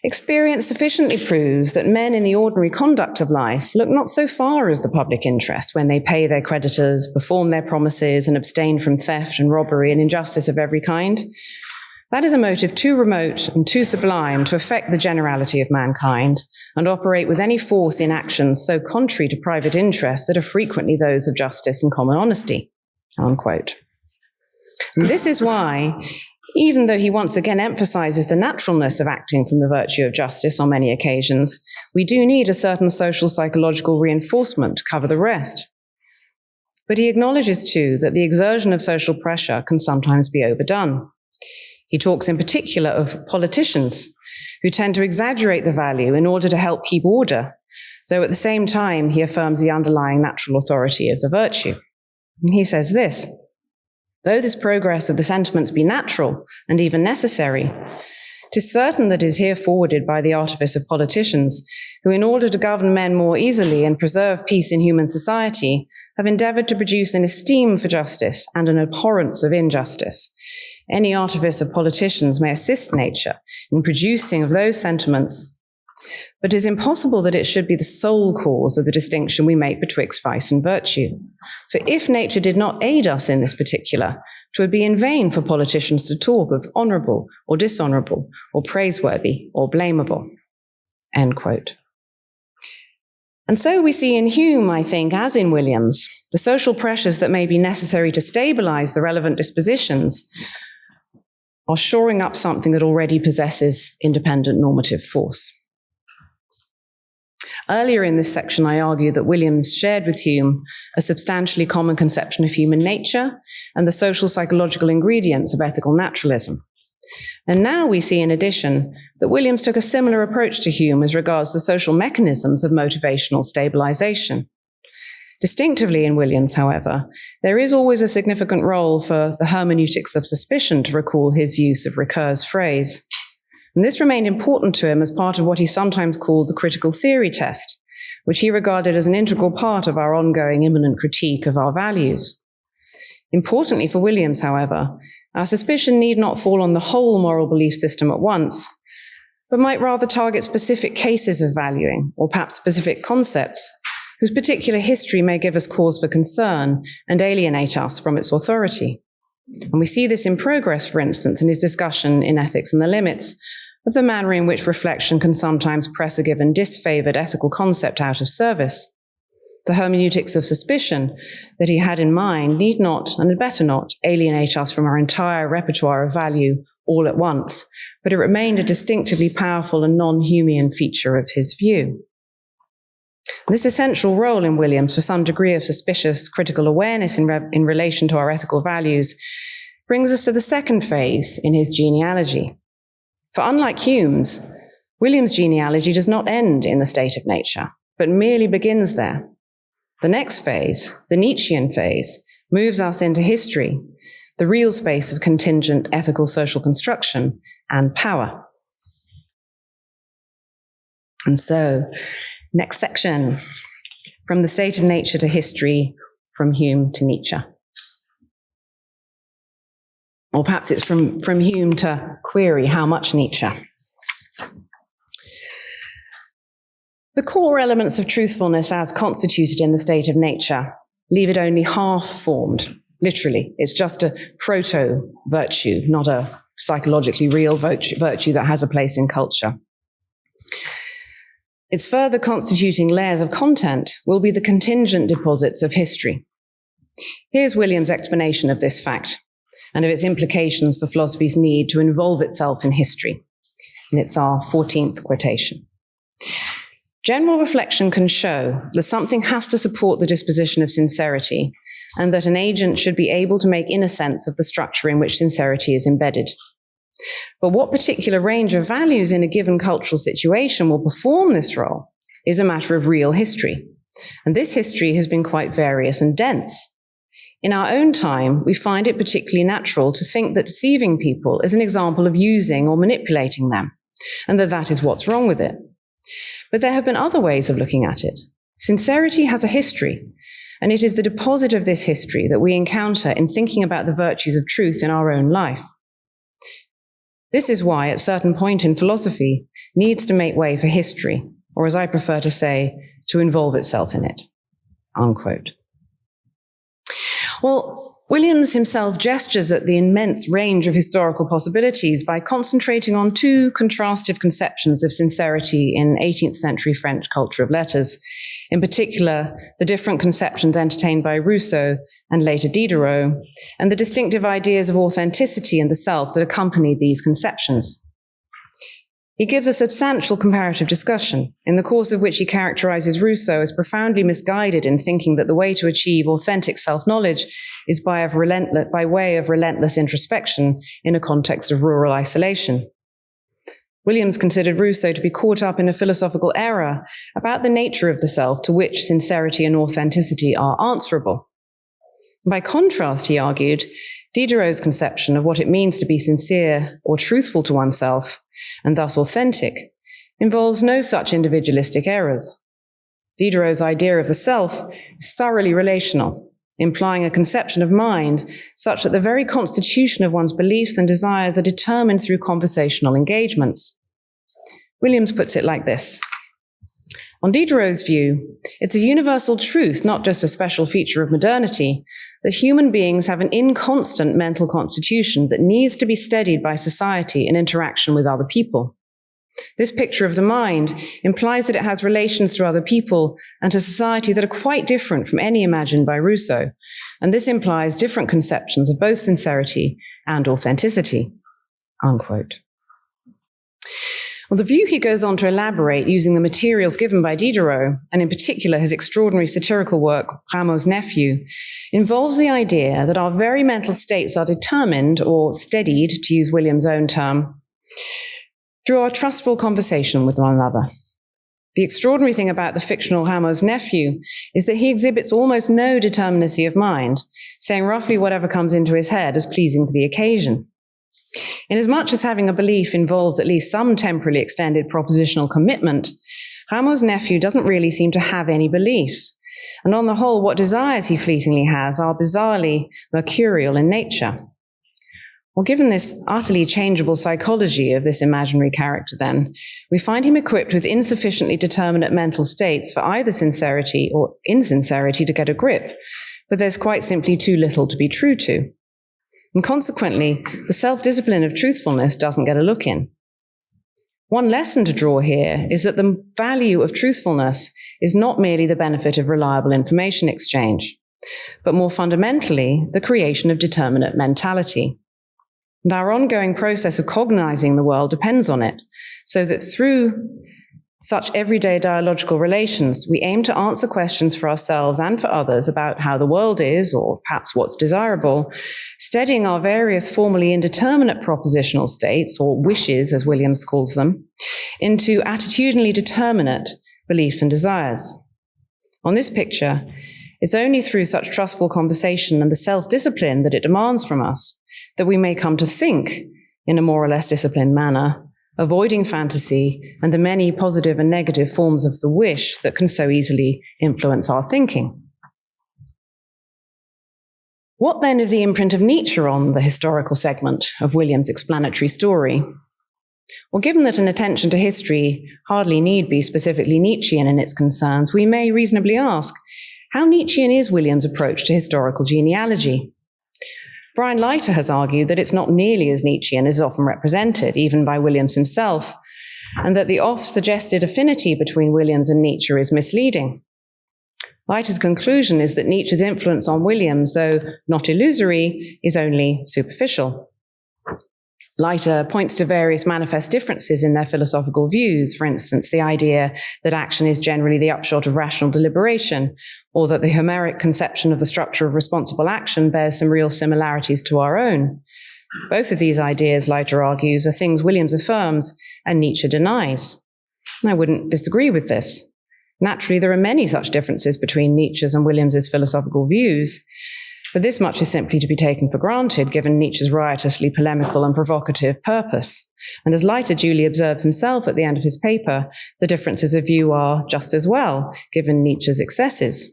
experience sufficiently proves that men in the ordinary conduct of life look not so far as the public interest when they pay their creditors, perform their promises, and abstain from theft and robbery and injustice of every kind. That is a motive too remote and too sublime to affect the generality of mankind and operate with any force in actions so contrary to private interests that are frequently those of justice and common honesty." Unquote. And this is why, even though he once again emphasizes the naturalness of acting from the virtue of justice on many occasions, we do need a certain social psychological reinforcement to cover the rest. But he acknowledges too that the exertion of social pressure can sometimes be overdone. He talks in particular of politicians who tend to exaggerate the value in order to help keep order, though at the same time he affirms the underlying natural authority of the virtue. And he says this: "Though this progress of the sentiments be natural and even necessary, 'tis certain that it is here forwarded by the artifice of politicians, who in order to govern men more easily and preserve peace in human society, have endeavored to produce an esteem for justice and an abhorrence of injustice. Any artifice of politicians may assist nature in producing of those sentiments, but it is impossible that it should be the sole cause of the distinction we make betwixt vice and virtue. For if nature did not aid us in this particular, 'twould be in vain for politicians to talk of honorable or dishonorable, or praiseworthy or blamable." End quote. And so we see in Hume, I think, as in Williams, the social pressures that may be necessary to stabilize the relevant dispositions are shoring up something that already possesses independent normative force. Earlier in this section, I argued that Williams shared with Hume a substantially common conception of human nature and the social psychological ingredients of ethical naturalism. And now we see, in addition, that Williams took a similar approach to Hume as regards the social mechanisms of motivational stabilization. Distinctively in Williams, however, there is always a significant role for the hermeneutics of suspicion, to recall his use of Ricoeur's phrase. And this remained important to him as part of what he sometimes called the critical theory test, which he regarded as an integral part of our ongoing immanent critique of our values. Importantly for Williams, however, our suspicion need not fall on the whole moral belief system at once, but might rather target specific cases of valuing, or perhaps specific concepts, whose particular history may give us cause for concern and alienate us from its authority. And we see this in progress, for instance, in his discussion in Ethics and the Limits of the manner in which reflection can sometimes press a given disfavored ethical concept out of service. The hermeneutics of suspicion that he had in mind need not, and had better not, alienate us from our entire repertoire of value all at once, but it remained a distinctively powerful and non-Humean feature of his view. This essential role in Williams for some degree of suspicious critical awareness in relation to our ethical values brings us to the second phase in his genealogy. For unlike Hume's, Williams' genealogy does not end in the state of nature, but merely begins there. The next phase, the Nietzschean phase, moves us into history, the real space of contingent ethical social construction and power. And so, next section, from the state of nature to history, from Hume to Nietzsche. Or perhaps it's from Hume to query, how much Nietzsche? The core elements of truthfulness as constituted in the state of nature leave it only half formed, literally. It's just a proto-virtue, not a psychologically real virtue that has a place in culture. Its further constituting layers of content will be the contingent deposits of history. Here's Williams' explanation of this fact and of its implications for philosophy's need to involve itself in history. And it's our 14th quotation. General reflection can show that something has to support the disposition of sincerity, and that an agent should be able to make inner sense of the structure in which sincerity is embedded. But what particular range of values in a given cultural situation will perform this role is a matter of real history. And this history has been quite various and dense. In our own time, we find it particularly natural to think that deceiving people is an example of using or manipulating them, and that is what's wrong with it. But there have been other ways of looking at it. Sincerity has a history, and it is the deposit of this history that we encounter in thinking about the virtues of truth in our own life. This is why, at a certain point in philosophy, needs to make way for history, or as I prefer to say, to involve itself in it, unquote. Well, Williams himself gestures at the immense range of historical possibilities by concentrating on two contrastive conceptions of sincerity in 18th century French culture of letters, in particular, the different conceptions entertained by Rousseau and later Diderot, and the distinctive ideas of authenticity and the self that accompanied these conceptions. He gives a substantial comparative discussion, in the course of which he characterizes Rousseau as profoundly misguided in thinking that the way to achieve authentic self-knowledge is by way of relentless introspection in a context of rural isolation. Williams considered Rousseau to be caught up in a philosophical error about the nature of the self to which sincerity and authenticity are answerable. By contrast, he argued, Diderot's conception of what it means to be sincere or truthful to oneself, and thus authentic, involves no such individualistic errors. Diderot's idea of the self is thoroughly relational, implying a conception of mind such that the very constitution of one's beliefs and desires are determined through conversational engagements. Williams puts it like this. On Diderot's view, it's a universal truth, not just a special feature of modernity, that human beings have an inconstant mental constitution that needs to be steadied by society in interaction with other people. This picture of the mind implies that it has relations to other people and to society that are quite different from any imagined by Rousseau, and this implies different conceptions of both sincerity and authenticity, unquote. Well, the view he goes on to elaborate using the materials given by Diderot, and in particular his extraordinary satirical work, Rameau's Nephew, involves the idea that our very mental states are determined, or steadied, to use William's own term, through our trustful conversation with one another. The extraordinary thing about the fictional Rameau's Nephew is that he exhibits almost no determinacy of mind, saying roughly whatever comes into his head as pleasing for the occasion. Inasmuch as having a belief involves at least some temporally extended propositional commitment, Rameau's Nephew doesn't really seem to have any beliefs, and on the whole, what desires he fleetingly has are bizarrely mercurial in nature. Well, given this utterly changeable psychology of this imaginary character, then, we find him equipped with insufficiently determinate mental states for either sincerity or insincerity to get a grip, but there's quite simply too little to be true to. And consequently, the self-discipline of truthfulness doesn't get a look in. One lesson to draw here is that the value of truthfulness is not merely the benefit of reliable information exchange, but more fundamentally, the creation of determinate mentality. And our ongoing process of cognizing the world depends on it, so that through such everyday dialogical relations, we aim to answer questions for ourselves and for others about how the world is, or perhaps what's desirable, steadying our various formally indeterminate propositional states, or wishes, as Williams calls them, into attitudinally determinate beliefs and desires. On this picture, it's only through such trustful conversation and the self-discipline that it demands from us that we may come to think in a more or less disciplined manner, avoiding fantasy and the many positive and negative forms of the wish that can so easily influence our thinking. What then of the imprint of Nietzsche on the historical segment of Williams' explanatory story? Well, given that an attention to history hardly need be specifically Nietzschean in its concerns, we may reasonably ask, how Nietzschean is Williams' approach to historical genealogy? Brian Leiter has argued that it's not nearly as Nietzschean as is often represented, even by Williams himself, and that the oft-suggested affinity between Williams and Nietzsche is misleading. Leiter's conclusion is that Nietzsche's influence on Williams, though not illusory, is only superficial. Leiter points to various manifest differences in their philosophical views, for instance, the idea that action is generally the upshot of rational deliberation, or that the Homeric conception of the structure of responsible action bears some real similarities to our own. Both of these ideas, Leiter argues, are things Williams affirms and Nietzsche denies. And I wouldn't disagree with this. Naturally, there are many such differences between Nietzsche's and Williams's philosophical views, but this much is simply to be taken for granted, given Nietzsche's riotously polemical and provocative purpose. And as Leiter duly observes himself at the end of his paper, the differences of view are just as well, given Nietzsche's excesses.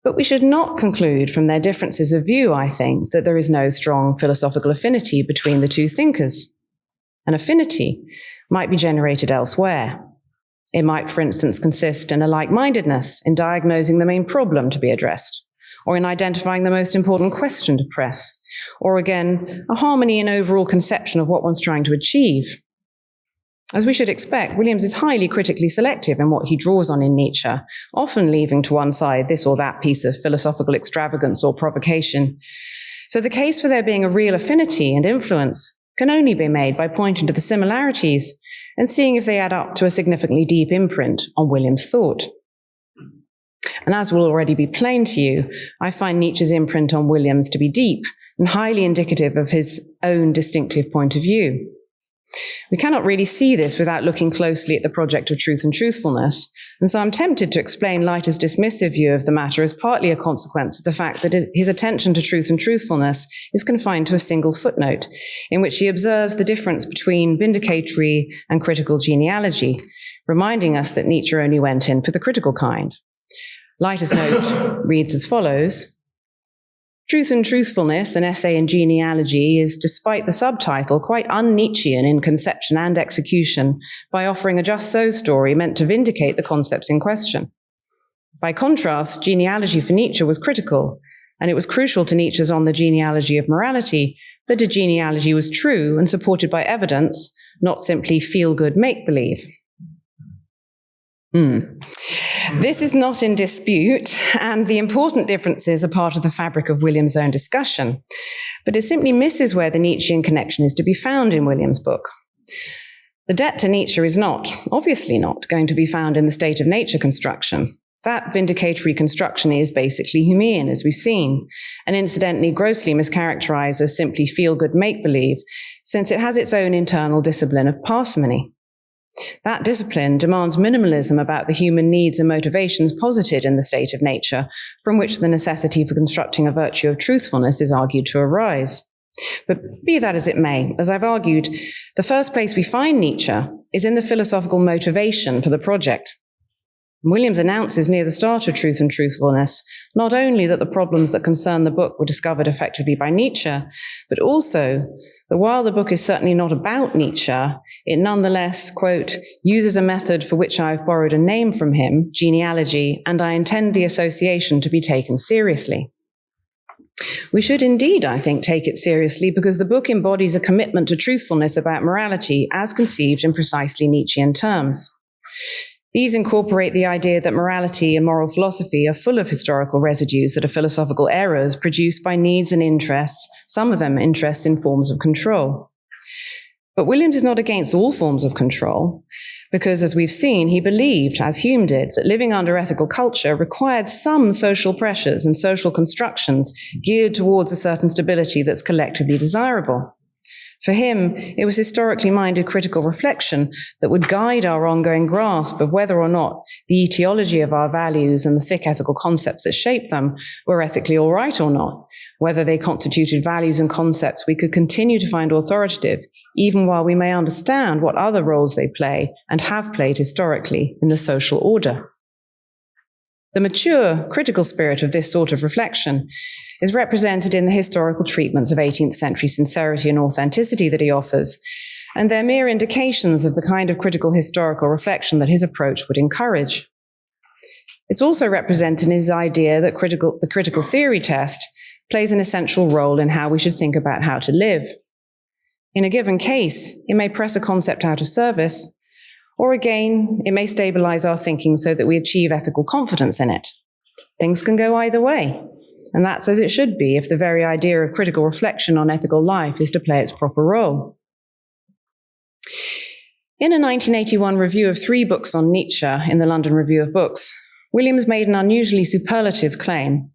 But we should not conclude from their differences of view, I think, that there is no strong philosophical affinity between the two thinkers. An affinity might be generated elsewhere. It might, for instance, consist in a like-mindedness in diagnosing the main problem to be addressed, or in identifying the most important question to press, or again, a harmony in overall conception of what one's trying to achieve. As we should expect, Williams is highly critically selective in what he draws on in Nietzsche, often leaving to one side this or that piece of philosophical extravagance or provocation. So the case for there being a real affinity and influence can only be made by pointing to the similarities and seeing if they add up to a significantly deep imprint on Williams' thought. And as will already be plain to you, I find Nietzsche's imprint on Williams to be deep and highly indicative of his own distinctive point of view. We cannot really see this without looking closely at the project of Truth and Truthfulness, and so I'm tempted to explain Leiter's dismissive view of the matter as partly a consequence of the fact that his attention to truth and truthfulness is confined to a single footnote, in which he observes the difference between vindicatory and critical genealogy, reminding us that Nietzsche only went in for the critical kind. Leiter's note reads as follows: Truth and Truthfulness, an essay in genealogy, is, despite the subtitle, quite un-Nietzschean in conception and execution by offering a just-so story meant to vindicate the concepts in question. By contrast, genealogy for Nietzsche was critical, and it was crucial to Nietzsche's On the Genealogy of Morality that a genealogy was true and supported by evidence, not simply feel-good make-believe. This is not in dispute, and the important differences are part of the fabric of Williams' own discussion, but it simply misses where the Nietzschean connection is to be found in Williams' book. The debt to Nietzsche is not, obviously not, going to be found in the state of nature construction. That vindicatory construction is basically Humean, as we've seen, and incidentally grossly mischaracterized as simply feel-good make-believe, since it has its own internal discipline of parsimony. That discipline demands minimalism about the human needs and motivations posited in the state of nature, from which the necessity for constructing a virtue of truthfulness is argued to arise. But be that as it may, as I've argued, the first place we find Nietzsche is in the philosophical motivation for the project. Williams announces near the start of Truth and Truthfulness not only that the problems that concern the book were discovered effectively by Nietzsche, but also that while the book is certainly not about Nietzsche, it nonetheless, quote, uses a method for which I have borrowed a name from him, genealogy, and I intend the association to be taken seriously. We should indeed, I think, take it seriously because the book embodies a commitment to truthfulness about morality as conceived in precisely Nietzschean terms. These incorporate the idea that morality and moral philosophy are full of historical residues that are philosophical errors produced by needs and interests, some of them interests in forms of control. But Williams is not against all forms of control, because as we've seen, he believed, as Hume did, that living under ethical culture required some social pressures and social constructions geared towards a certain stability that's collectively desirable. For him, it was historically minded critical reflection that would guide our ongoing grasp of whether or not the etiology of our values and the thick ethical concepts that shape them were ethically all right or not, whether they constituted values and concepts we could continue to find authoritative, even while we may understand what other roles they play and have played historically in the social order. The mature, critical spirit of this sort of reflection is represented in the historical treatments of 18th century sincerity and authenticity that he offers, and they're mere indications of the kind of critical historical reflection that his approach would encourage. It's also represented in his idea that the critical theory test plays an essential role in how we should think about how to live. In a given case, it may press a concept out of service, or again, it may stabilize our thinking so that we achieve ethical confidence in it. Things can go either way, and that's as it should be if the very idea of critical reflection on ethical life is to play its proper role. In a 1981 review of 3 books on Nietzsche in the London Review of Books, Williams made an unusually superlative claim,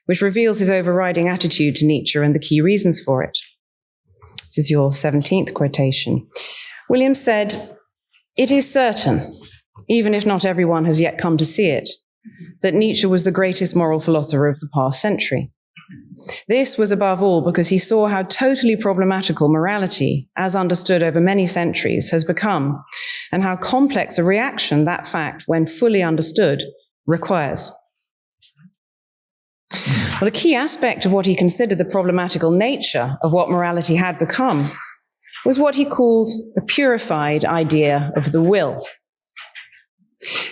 which reveals his overriding attitude to Nietzsche and the key reasons for it. This is your 17th quotation. Williams said, "It is certain, even if not everyone has yet come to see it, that Nietzsche was the greatest moral philosopher of the past century. This was above all because he saw how totally problematical morality, as understood over many centuries, has become, and how complex a reaction that fact, when fully understood, requires." Well, a key aspect of what he considered the problematical nature of what morality had become was what he called a purified idea of the will.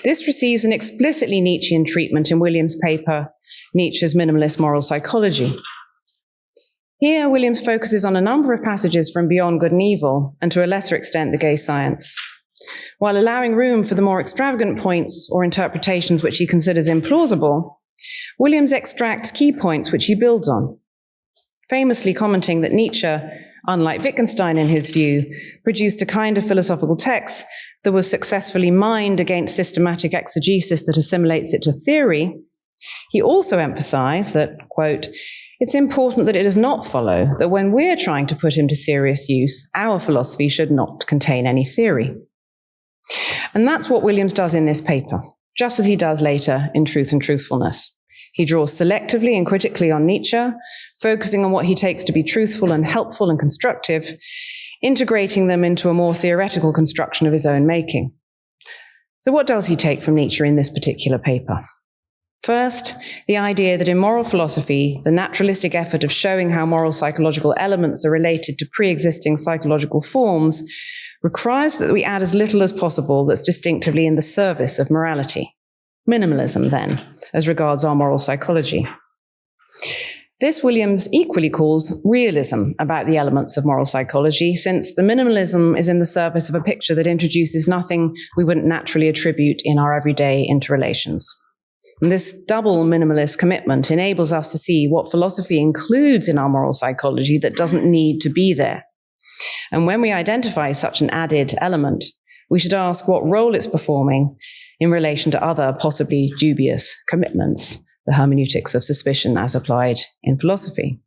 This receives an explicitly Nietzschean treatment in Williams' paper, Nietzsche's Minimalist Moral Psychology. Here, Williams focuses on a number of passages from Beyond Good and Evil, and to a lesser extent, The Gay Science, while allowing room for the more extravagant points or interpretations which he considers implausible. Williams extracts key points which he builds on, famously commenting that Nietzsche, unlike Wittgenstein in his view, produced a kind of philosophical text that was successfully mined against systematic exegesis that assimilates it to theory. He also emphasized that, quote, "It's important that it does not follow that when we're trying to put him to serious use, our philosophy should not contain any theory." And that's what Williams does in this paper, just as he does later in Truth and Truthfulness. He draws selectively and critically on Nietzsche, focusing on what he takes to be truthful and helpful and constructive, integrating them into a more theoretical construction of his own making. So what does he take from Nietzsche in this particular paper? First, the idea that in moral philosophy, the naturalistic effort of showing how moral psychological elements are related to pre-existing psychological forms requires that we add as little as possible that's distinctively in the service of morality. Minimalism, then, as regards our moral psychology. This Williams equally calls realism about the elements of moral psychology, since the minimalism is in the service of a picture that introduces nothing we wouldn't naturally attribute in our everyday interrelations. And this double minimalist commitment enables us to see what philosophy includes in our moral psychology that doesn't need to be there. And when we identify such an added element, we should ask what role it's performing in relation to other possibly dubious commitments, the hermeneutics of suspicion as applied in philosophy.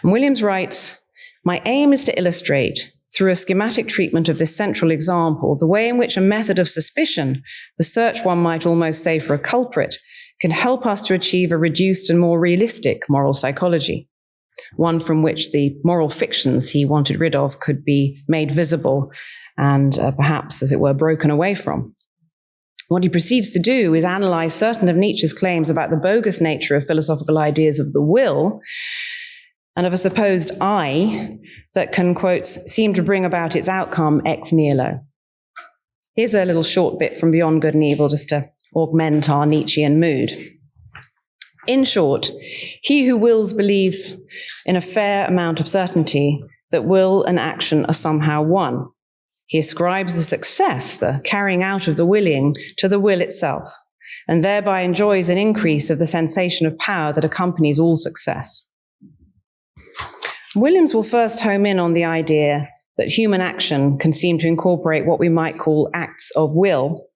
And Williams writes, "My aim is to illustrate, through a schematic treatment of this central example, the way in which a method of suspicion, the search one might almost say for a culprit, can help us to achieve a reduced and more realistic moral psychology, one from which the moral fictions he wanted rid of could be made visible and perhaps, as it were, broken away from." What he proceeds to do is analyze certain of Nietzsche's claims about the bogus nature of philosophical ideas of the will and of a supposed I that can, quotes, seem to bring about its outcome ex nihilo. Here's a little short bit from Beyond Good and Evil just to augment our Nietzschean mood. In short, he who wills believes in a fair amount of certainty that will and action are somehow one. He ascribes the success, the carrying out of the willing, to the will itself, and thereby enjoys an increase of the sensation of power that accompanies all success. Williams will first home in on the idea that human action can seem to incorporate what we might call acts of will,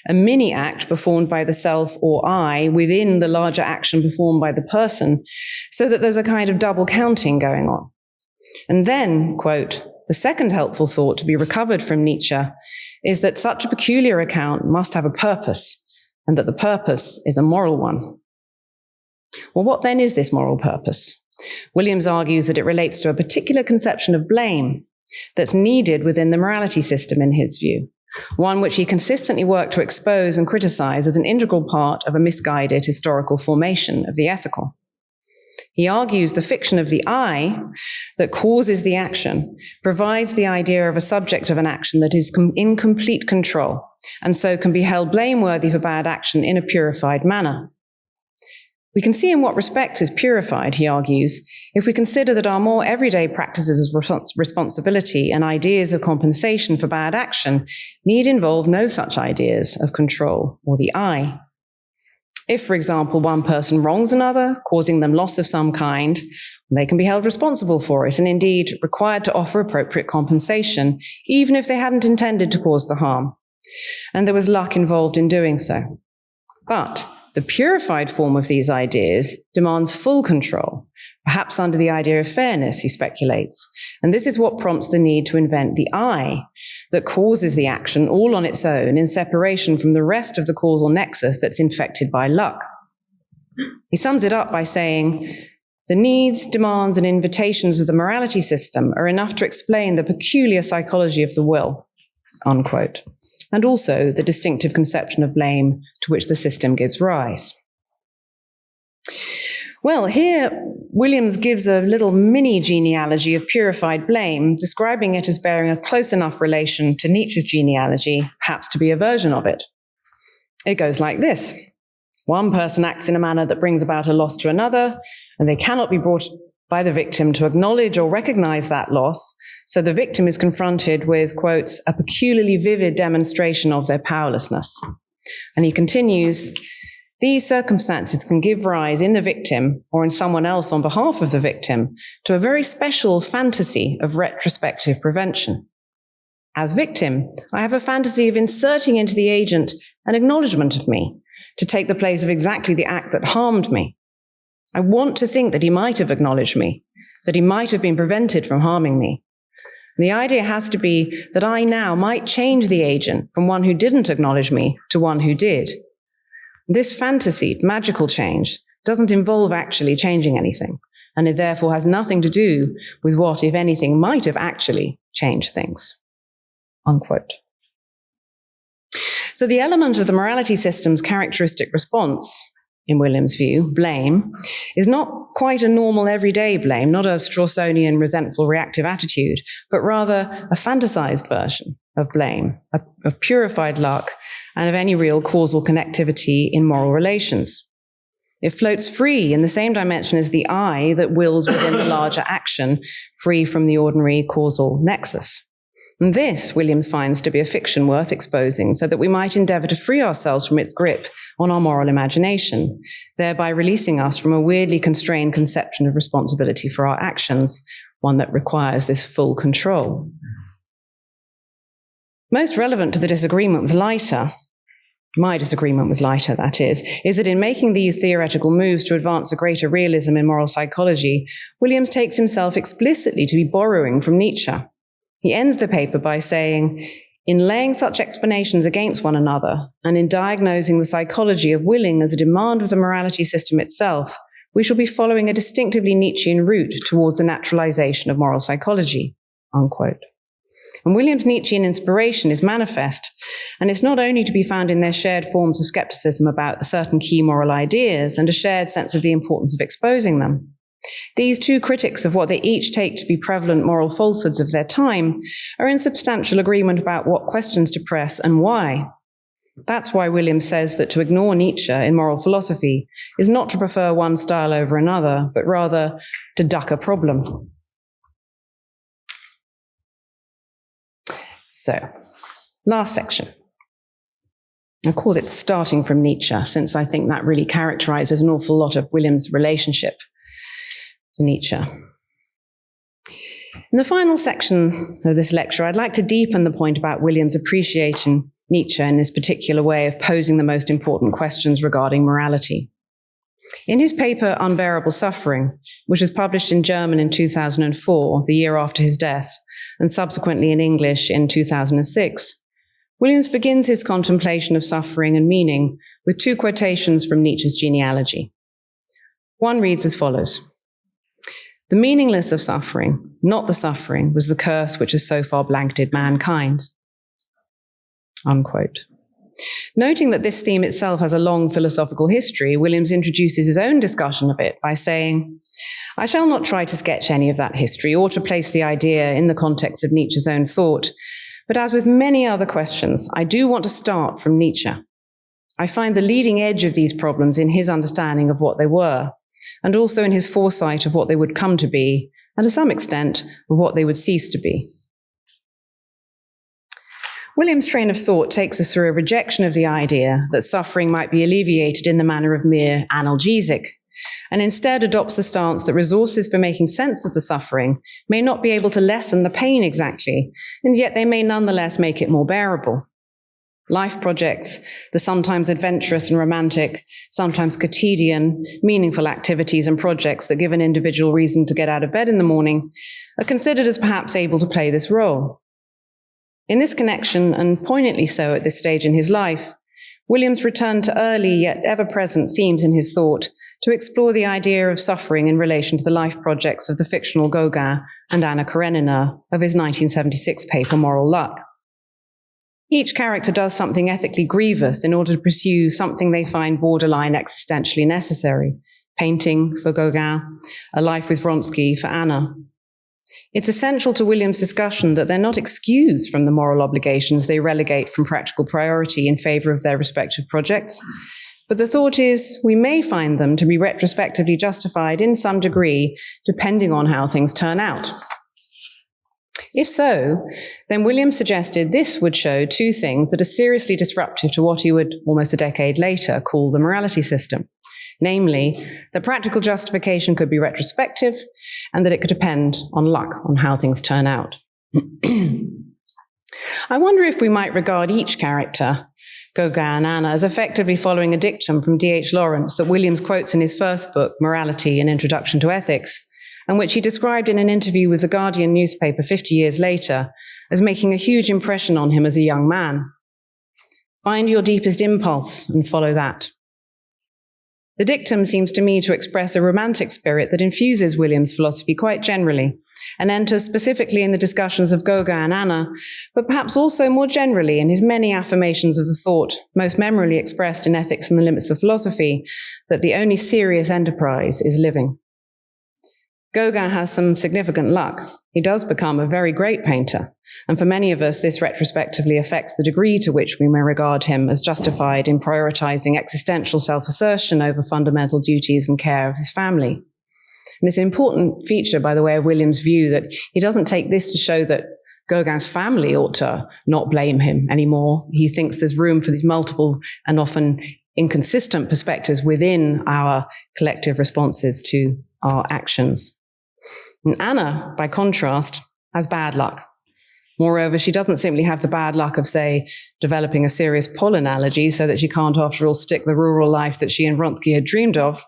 a mini act performed by the self or I within the larger action performed by the person, so that there's a kind of double counting going on. And then, quote, "The second helpful thought to be recovered from Nietzsche is that such a peculiar account must have a purpose, and that the purpose is a moral one." Well, what then is this moral purpose? Williams argues that it relates to a particular conception of blame that's needed within the morality system in his view, one which he consistently worked to expose and criticize as an integral part of a misguided historical formation of the ethical. He argues the fiction of the I that causes the action provides the idea of a subject of an action that is in complete control, and so can be held blameworthy for bad action in a purified manner. We can see in what respects is purified, he argues, if we consider that our more everyday practices of responsibility and ideas of compensation for bad action need involve no such ideas of control or the I. If, for example, one person wrongs another, causing them loss of some kind, they can be held responsible for it and indeed required to offer appropriate compensation, even if they hadn't intended to cause the harm. And there was luck involved in doing so. But the purified form of these ideas demands full control, perhaps under the idea of fairness, he speculates. And this is what prompts the need to invent the I that causes the action all on its own in separation from the rest of the causal nexus that's infected by luck. He sums it up by saying, "The needs, demands, and invitations of the morality system are enough to explain the peculiar psychology of the will," unquote, and also the distinctive conception of blame to which the system gives rise. Well, here Williams gives a little mini genealogy of purified blame, describing it as bearing a close enough relation to Nietzsche's genealogy, perhaps to be a version of it. It goes like this. One person acts in a manner that brings about a loss to another, and they cannot be brought by the victim to acknowledge or recognize that loss, so the victim is confronted with, quotes, a peculiarly vivid demonstration of their powerlessness. And he continues, these circumstances can give rise in the victim, or in someone else on behalf of the victim, to a very special fantasy of retrospective prevention. As victim, I have a fantasy of inserting into the agent an acknowledgement of me, to take the place of exactly the act that harmed me. I want to think that he might have acknowledged me, that he might have been prevented from harming me. And the idea has to be that I now might change the agent from one who didn't acknowledge me to one who did. This fantasy, magical change, doesn't involve actually changing anything, and it therefore has nothing to do with what, if anything, might have actually changed things. Unquote. So the element of the morality system's characteristic response, in Williams' view, blame, is not quite a normal everyday blame, not a Strawsonian resentful reactive attitude, but rather a fantasized version of blame, of purified luck, and of any real causal connectivity in moral relations. It floats free in the same dimension as the I that wills within the larger action, free from the ordinary causal nexus. And this, Williams finds to be a fiction worth exposing, so that we might endeavor to free ourselves from its grip on our moral imagination, thereby releasing us from a weirdly constrained conception of responsibility for our actions, one that requires this full control. Most relevant to the disagreement with Leiter, my disagreement with Leiter, that is that in making these theoretical moves to advance a greater realism in moral psychology, Williams takes himself explicitly to be borrowing from Nietzsche. He ends the paper by saying, in laying such explanations against one another, and in diagnosing the psychology of willing as a demand of the morality system itself, we shall be following a distinctively Nietzschean route towards the naturalization of moral psychology, unquote. And Williams' Nietzschean inspiration is manifest, and it's not only to be found in their shared forms of skepticism about certain key moral ideas and a shared sense of the importance of exposing them. These two critics of what they each take to be prevalent moral falsehoods of their time are in substantial agreement about what questions to press and why. That's why Williams says that to ignore Nietzsche in moral philosophy is not to prefer one style over another, but rather to duck a problem. So, last section. I called it Starting from Nietzsche, since I think that really characterizes an awful lot of Williams' relationship to Nietzsche. In the final section of this lecture, I'd like to deepen the point about Williams appreciating Nietzsche in this particular way of posing the most important questions regarding morality. In his paper, Unbearable Suffering, which was published in German in 2004, the year after his death, and subsequently in English in 2006, Williams begins his contemplation of suffering and meaning with two quotations from Nietzsche's Genealogy. One reads as follows: "The meaningless of suffering, not the suffering, was the curse which has so far blanketed mankind." Unquote. Noting that this theme itself has a long philosophical history, Williams introduces his own discussion of it by saying, "I shall not try to sketch any of that history or to place the idea in the context of Nietzsche's own thought, but as with many other questions, I do want to start from Nietzsche. I find the leading edge of these problems in his understanding of what they were, and also in his foresight of what they would come to be, and to some extent, of what they would cease to be." Williams' train of thought takes us through a rejection of the idea that suffering might be alleviated in the manner of mere analgesic, and instead adopts the stance that resources for making sense of the suffering may not be able to lessen the pain exactly, and yet they may nonetheless make it more bearable. Life projects, the sometimes adventurous and romantic, sometimes quotidian, meaningful activities and projects that give an individual reason to get out of bed in the morning, are considered as perhaps able to play this role. In this connection, and poignantly so at this stage in his life, Williams returned to early yet ever-present themes in his thought to explore the idea of suffering in relation to the life projects of the fictional Gauguin and Anna Karenina of his 1976 paper Moral Luck. Each character does something ethically grievous in order to pursue something they find borderline existentially necessary, painting for Gauguin, a life with Vronsky for Anna. It's essential to William's discussion that they're not excused from the moral obligations they relegate from practical priority in favor of their respective projects. But the thought is, we may find them to be retrospectively justified in some degree, depending on how things turn out. If so, then William suggested this would show two things that are seriously disruptive to what he would, almost a decade later, call the morality system. Namely, that practical justification could be retrospective and that it could depend on luck, on how things turn out. I wonder if we might regard each character, Gauguin and Anna, as effectively following a dictum from D.H. Lawrence that Williams quotes in his first book, Morality, An Introduction to Ethics, and which he described in an interview with the Guardian newspaper 50 years later as making a huge impression on him as a young man. Find your deepest impulse and follow that. The dictum seems to me to express a romantic spirit that infuses Williams' philosophy quite generally and enters specifically in the discussions of Gauguin and Anna, but perhaps also more generally in his many affirmations of the thought, most memorably expressed in Ethics and the Limits of Philosophy, that the only serious enterprise is living. Gauguin has some significant luck. He does become a very great painter, and for many of us, this retrospectively affects the degree to which we may regard him as justified in prioritizing existential self-assertion over fundamental duties and care of his family. And it's an important feature, by the way, of Williams' view that he doesn't take this to show that Gauguin's family ought to not blame him anymore. He thinks there's room for these multiple and often inconsistent perspectives within our collective responses to our actions. And Anna, by contrast, has bad luck. Moreover, she doesn't simply have the bad luck of, say, developing a serious pollen allergy so that she can't, after all, stick the rural life that she and Vronsky had dreamed of.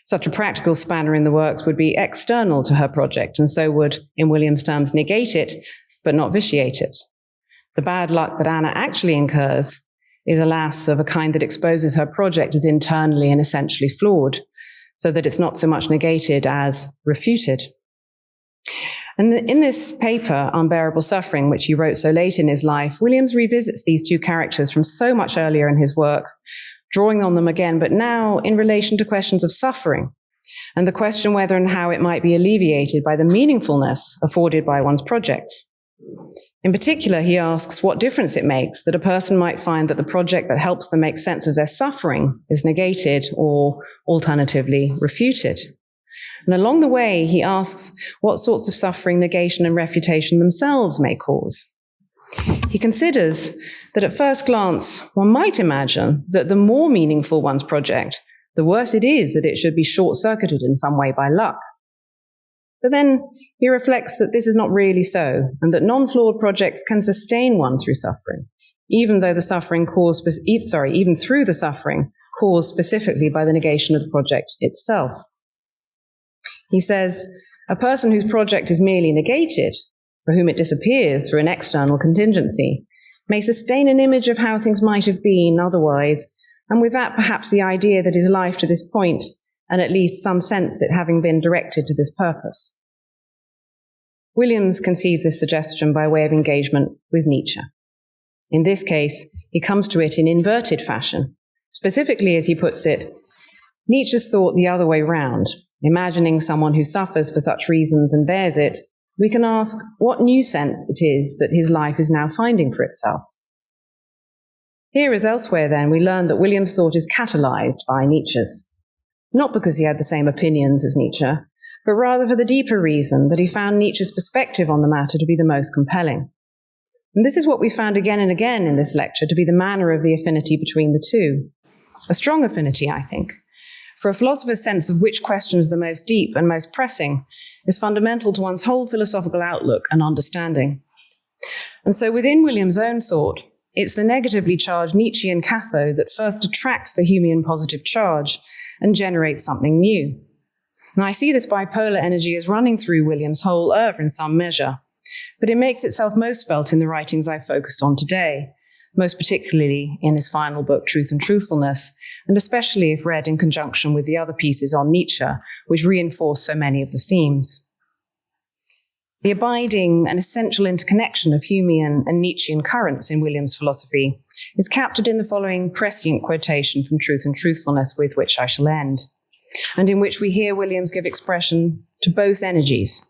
Such a practical spanner in the works would be external to her project, and so would, in Williams' terms, negate it, but not vitiate it. The bad luck that Anna actually incurs is, alas, of a kind that exposes her project as internally and essentially flawed, so that it's not so much negated as refuted. And in this paper, Unbearable Suffering, which he wrote so late in his life, Williams revisits these two characters from so much earlier in his work, drawing on them again, but now in relation to questions of suffering, and the question whether and how it might be alleviated by the meaningfulness afforded by one's projects. In particular, he asks what difference it makes that a person might find that the project that helps them make sense of their suffering is negated or, alternatively, refuted. And along the way, he asks what sorts of suffering, negation, and refutation themselves may cause. He considers that at first glance, one might imagine that the more meaningful one's project, the worse it is that it should be short-circuited in some way by luck. But then he reflects that this is not really so, and that non-flawed projects can sustain one through suffering, even through the suffering caused specifically by the negation of the project itself. He says, a person whose project is merely negated, for whom it disappears through an external contingency, may sustain an image of how things might have been otherwise, and with that perhaps the idea that his life to this point, and at least some sense it having been directed to this purpose. Williams conceives this suggestion by way of engagement with Nietzsche. In this case, he comes to it in inverted fashion. Specifically, as he puts it, Nietzsche's thought the other way round. Imagining someone who suffers for such reasons and bears it, we can ask what new sense it is that his life is now finding for itself. Here, as elsewhere, then, we learn that Williams' thought is catalyzed by Nietzsche's. Not because he had the same opinions as Nietzsche, but rather for the deeper reason that he found Nietzsche's perspective on the matter to be the most compelling. And this is what we found again and again in this lecture to be the manner of the affinity between the two. A strong affinity, I think. For a philosopher's sense of which questions the most deep and most pressing is fundamental to one's whole philosophical outlook and understanding. And so within Williams' own thought, it's the negatively charged Nietzschean cathode that first attracts the Humean positive charge and generates something new. And I see this bipolar energy as running through Williams' whole oeuvre in some measure, but it makes itself most felt in the writings I've focused on today, most particularly in his final book, Truth and Truthfulness, and especially if read in conjunction with the other pieces on Nietzsche, which reinforce so many of the themes. The abiding and essential interconnection of Humean and Nietzschean currents in Williams' philosophy is captured in the following prescient quotation from Truth and Truthfulness, with which I shall end. and in which we hear Williams give expression to both energies,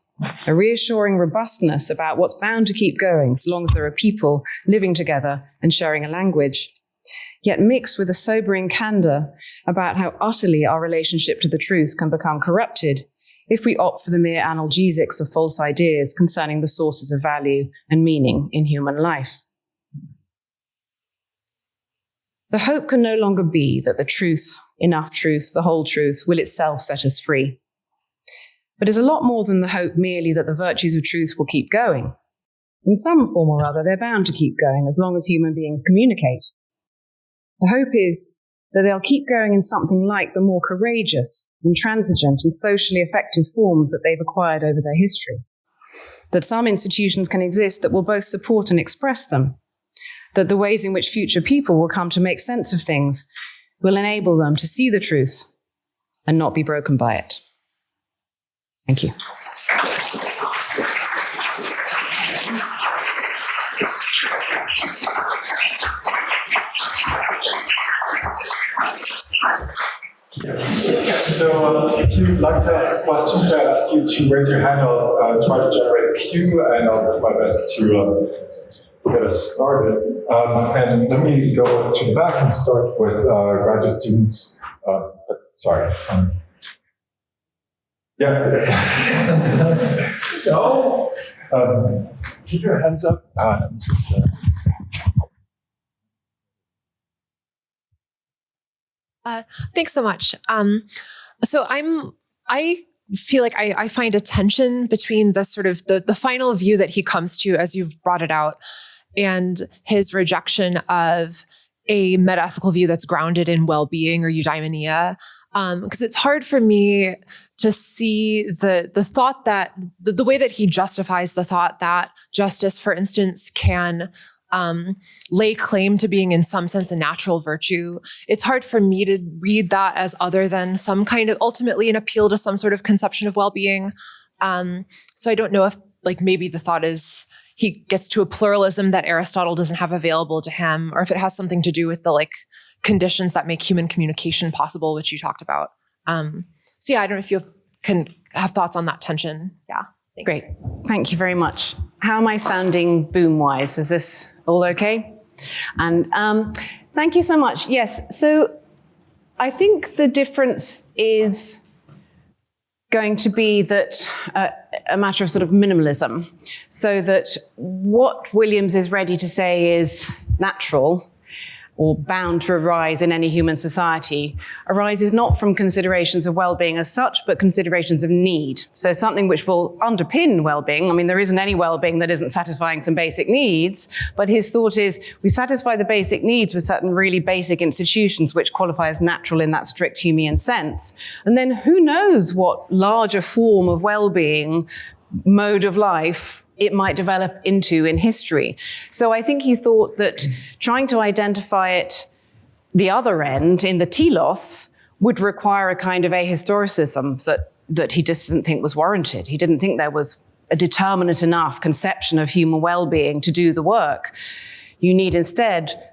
a reassuring robustness about what's bound to keep going so long as there are people living together and sharing a language, yet mixed with a sobering candor about how utterly our relationship to the truth can become corrupted if we opt for the mere analgesics of false ideas concerning the sources of value and meaning in human life. The hope can no longer be that the truth, enough truth, the whole truth, will itself set us free, but is a lot more than the hope merely that the virtues of truth will keep going. In some form or other, they're bound to keep going as long as human beings communicate. The hope is that they'll keep going in something like the more courageous, intransigent, and socially effective forms that they've acquired over their history. That some institutions can exist that will both support and express them. That the ways in which future people will come to make sense of things will enable them to see the truth and not be broken by it. Thank you. So if you'd like to ask a question, I ask you to raise your hand. I'll try to generate a queue, and I'll do my best to get us started. And let me go to the back and start with graduate students. Sorry. Yeah. No. Keep your hands up. Thanks so much. So I feel like I find a tension between the sort of the final view that he comes to, as you've brought it out, and his rejection of a metaethical view that's grounded in well-being or eudaimonia. Because it's hard for me to see the thought that the way that he justifies the thought that justice, for instance, can lay claim to being in some sense a natural virtue. It's hard for me to read that as other than some kind of ultimately an appeal to some sort of conception of well-being. So I don't know if like maybe the thought is he gets to a pluralism that Aristotle doesn't have available to him, or if it has something to do with the like conditions that make human communication possible, which you talked about. So yeah, I don't know if you can have thoughts on that tension. Yeah. Thanks. Great. Thank you very much. How am I sounding boom-wise? Is this all okay? And thank you so much. Yes, so I think the difference is going to be that a matter of sort of minimalism, so that what Williams is ready to say is natural or bound to arise in any human society arises not from considerations of well-being as such, but considerations of need. So something which will underpin well-being. I mean, there isn't any well-being that isn't satisfying some basic needs, but his thought is we satisfy the basic needs with certain really basic institutions which qualify as natural in that strict Humean sense. And then who knows what larger form of well-being, mode of life, it might develop into in history. So I think he thought that trying to identify it the other end in the telos would require a kind of ahistoricism that he just didn't think was warranted. He didn't think there was a determinate enough conception of human well-being to do the work. You need instead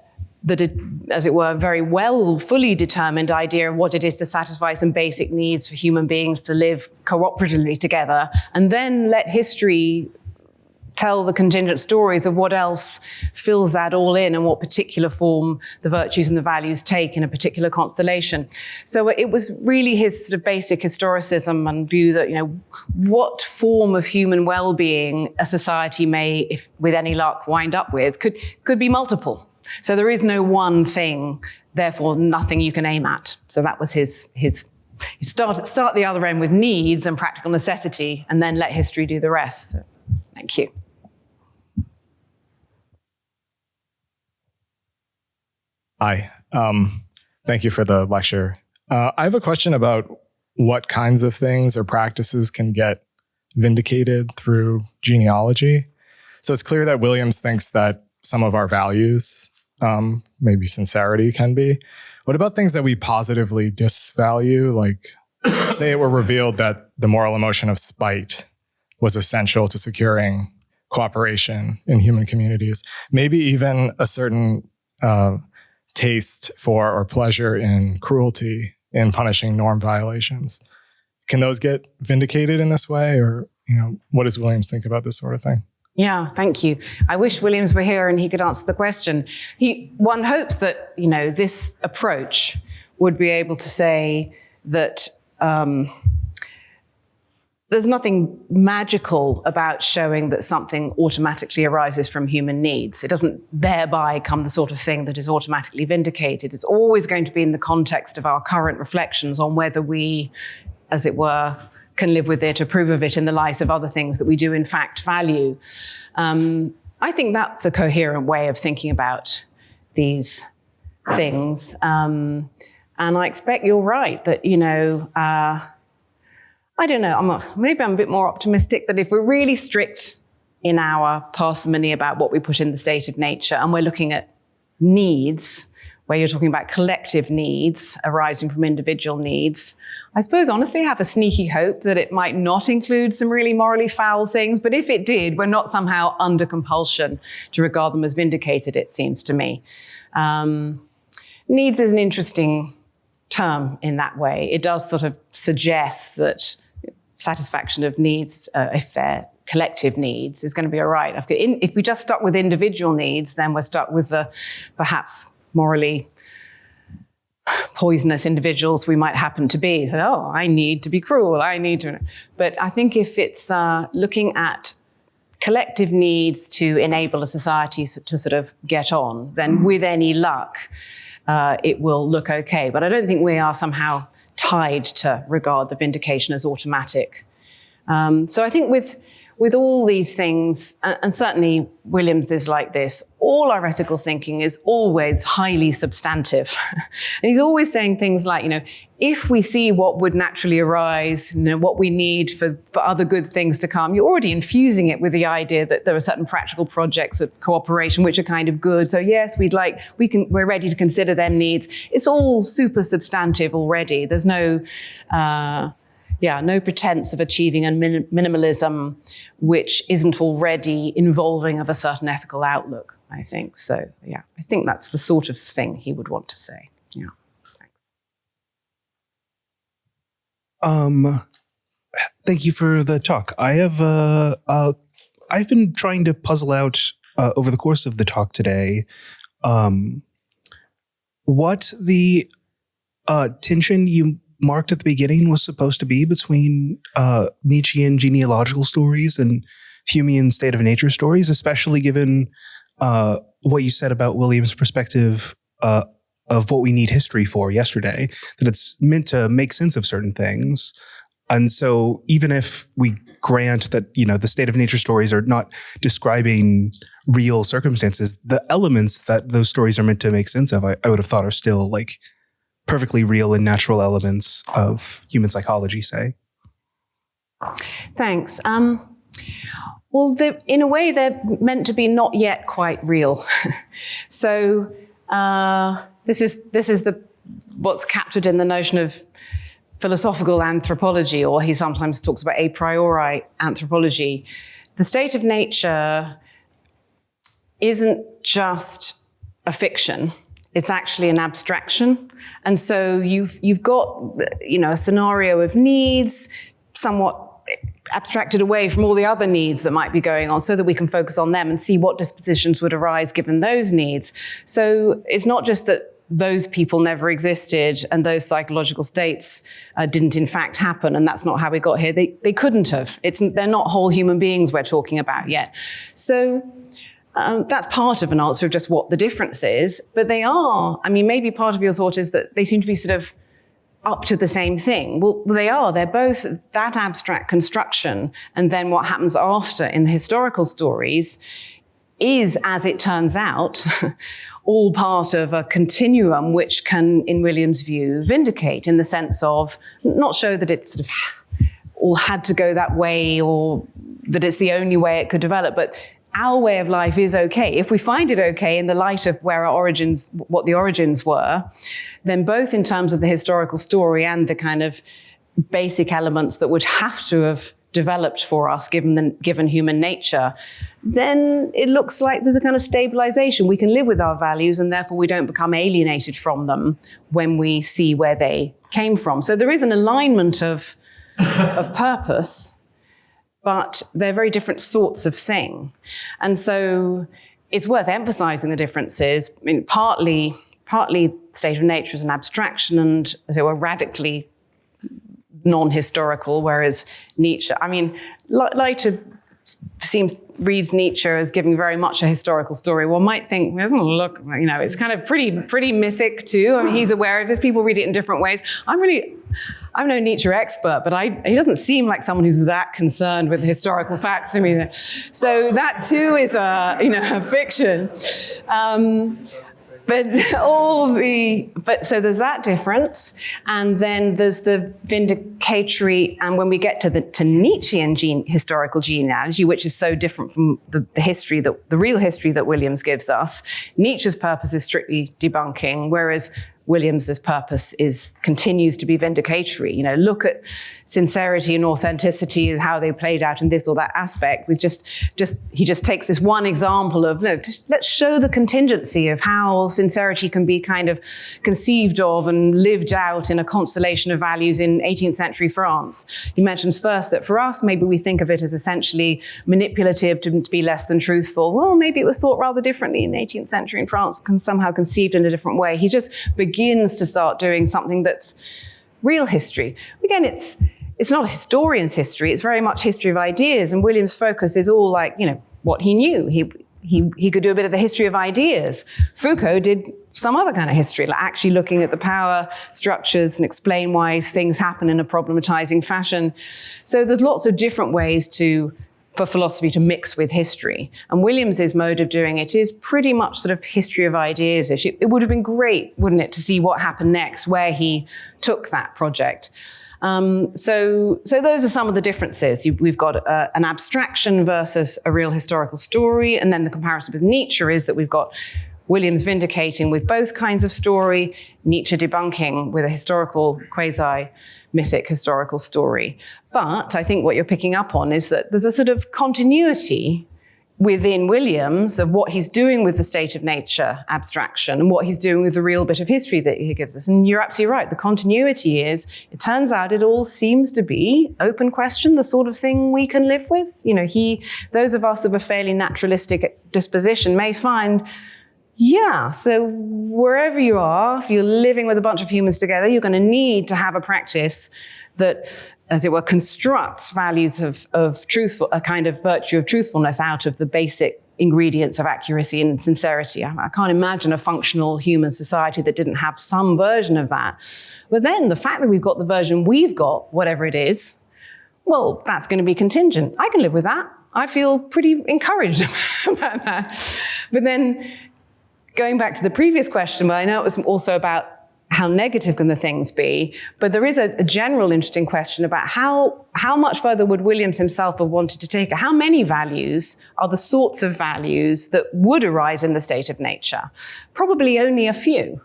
as it were, very well, fully determined idea of what it is to satisfy some basic needs for human beings to live cooperatively together, and then let history tell the contingent stories of what else fills that all in and what particular form the virtues and the values take in a particular constellation. So it was really his sort of basic historicism and view that, you know, what form of human well-being a society may, if with any luck, wind up with could be multiple. So there is no one thing, therefore nothing you can aim at. So that was his start the other end with needs and practical necessity, and then let history do the rest. So, thank you. Hi, thank you for the lecture. I have a question about what kinds of things or practices can get vindicated through genealogy. So it's clear that Williams thinks that some of our values, maybe sincerity can be. What about things that we positively disvalue? Like, say it were revealed that the moral emotion of spite was essential to securing cooperation in human communities. Maybe even a certain taste for or pleasure in cruelty in punishing norm violations. Can those get vindicated in this way? Or, what does Williams think about this sort of thing? Yeah, thank you. I wish Williams were here and he could answer the question. One hopes that, this approach would be able to say that there's nothing magical about showing that something automatically arises from human needs. It doesn't thereby come the sort of thing that is automatically vindicated. It's always going to be in the context of our current reflections on whether we, as it were, can live with it, approve of it in the light of other things that we do in fact value. I think that's a coherent way of thinking about these things. And I expect you're right that, I don't know, maybe I'm a bit more optimistic that if we're really strict in our parsimony about what we put in the state of nature, and we're looking at needs, where you're talking about collective needs arising from individual needs, I suppose honestly I have a sneaky hope that it might not include some really morally foul things, but if it did, we're not somehow under compulsion to regard them as vindicated, it seems to me. Needs is an interesting term in that way. It does sort of suggest that satisfaction of needs, if they're collective needs, is going to be all right. If we just stuck with individual needs, then we're stuck with the perhaps morally poisonous individuals we might happen to be. So, I need to be cruel. But I think if it's looking at collective needs to enable a society to sort of get on, then with any luck, it will look okay. But I don't think we are somehow tied to regard the vindication as automatic. So I think with all these things, and certainly Williams is like this, all our ethical thinking is always highly substantive. And he's always saying things like, if we see what would naturally arise, what we need for other good things to come, you're already infusing it with the idea that there are certain practical projects of cooperation which are kind of good. So yes, we're ready to consider them needs. It's all super substantive already. There's no pretense of achieving a minimalism which isn't already involving of a certain ethical outlook, I think. So, I think that's the sort of thing he would want to say. Yeah. Thank you for the talk. I've been trying to puzzle out over the course of the talk today what the tension you marked at the beginning was supposed to be between Nietzschean genealogical stories and Humean state of nature stories, especially given what you said about Williams' perspective of what we need history for yesterday, that it's meant to make sense of certain things. And so even if we grant that, the state of nature stories are not describing real circumstances, the elements that those stories are meant to make sense of, I would have thought are still like perfectly real and natural elements of human psychology, say. Thanks. Well, in a way, they're meant to be not yet quite real. So this is what's captured in the notion of philosophical anthropology, or he sometimes talks about a priori anthropology. The state of nature isn't just a fiction. It's actually an abstraction. And so you've got, a scenario of needs, somewhat abstracted away from all the other needs that might be going on, so that we can focus on them and see what dispositions would arise given those needs. So it's not just that those people never existed and those psychological states didn't in fact happen, and that's not how we got here. They couldn't have. They're not whole human beings we're talking about yet. So that's part of an answer of just what the difference is, but they are. Maybe part of your thought is that they seem to be sort of up to the same thing. Well, they are. They're both that abstract construction, and then what happens after in the historical stories is, as it turns out, all part of a continuum which can, in Williams' view, vindicate in the sense of not show that it sort of all had to go that way or that it's the only way it could develop, but our way of life is okay. If we find it okay in the light of where our origins, what the origins were, then both in terms of the historical story and the kind of basic elements that would have to have developed for us, given human nature, then it looks like there's a kind of stabilization. We can live with our values, and therefore we don't become alienated from them when we see where they came from. So there is an alignment of purpose, but they're very different sorts of thing. And so it's worth emphasizing the differences. I mean, partly state of nature is an abstraction and, as it were, radically non-historical, whereas Nietzsche, I mean, Leiter reads Nietzsche as giving very much a historical story. One might think, it doesn't look, it's kind of pretty mythic too. I mean, he's aware of this. People read it in different ways. I'm no Nietzsche expert, but he doesn't seem like someone who's that concerned with historical facts to me. So that too is a fiction. So there's that difference, and then there's the vindicatory. And when we get to Nietzschean historical genealogy, which is so different from the real history that Williams gives us, Nietzsche's purpose is strictly debunking, whereas Williams's purpose continues to be vindicatory. Look at sincerity and authenticity and how they played out in this or that aspect. He just takes this one example of, let's show the contingency of how sincerity can be kind of conceived of and lived out in a constellation of values in 18th century France. He mentions first that for us, maybe we think of it as essentially manipulative to be less than truthful. Well, maybe it was thought rather differently in 18th century in France, somehow conceived in a different way. He just begins to start doing something that's real history. Again, it's not a historian's history. It's very much history of ideas. And Williams' focus is all like, what he knew. He could do a bit of the history of ideas. Foucault did some other kind of history, like actually looking at the power structures and explain why things happen in a problematizing fashion. So there's lots of different ways for philosophy to mix with history. And Williams's mode of doing it is pretty much sort of history of ideas-ish. It would have been great, wouldn't it, to see what happened next, where he took that project. So those are some of the differences. We've got an abstraction versus a real historical story. And then the comparison with Nietzsche is that we've got Williams vindicating with both kinds of story, Nietzsche debunking with a historical, quasi-mythic historical story. But I think what you're picking up on is that there's a sort of continuity within Williams of what he's doing with the state of nature abstraction and what he's doing with the real bit of history that he gives us. And you're absolutely right. The continuity is, it turns out it all seems to be open question, the sort of thing we can live with. Those of us of a fairly naturalistic disposition may find, so wherever you are, if you're living with a bunch of humans together, you're going to need to have a practice that, as it were, constructs values of truthful, a kind of virtue of truthfulness out of the basic ingredients of accuracy and sincerity. I can't imagine a functional human society that didn't have some version of that. But then the fact that we've got the version we've got, whatever it is, well, that's going to be contingent. I can live with that. I feel pretty encouraged about that. But then going back to the previous question, but I know it was also about how negative can the things be, but there is a general interesting question about how much further would Williams himself have wanted to take it? How many values are the sorts of values that would arise in the state of nature? Probably only a few.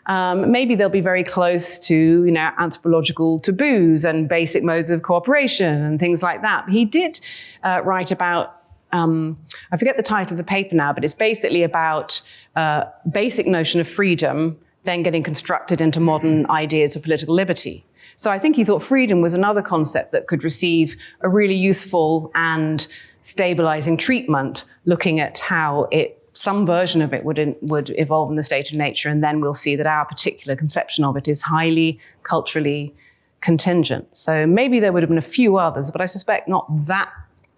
Maybe they'll be very close to, anthropological taboos and basic modes of cooperation and things like that. But he did write about, I forget the title of the paper now, but it's basically about basic notion of freedom then getting constructed into modern ideas of political liberty. So I think he thought freedom was another concept that could receive a really useful and stabilizing treatment, looking at how some version of it would evolve in the state of nature, and then we'll see that our particular conception of it is highly culturally contingent. So maybe there would have been a few others, but I suspect not that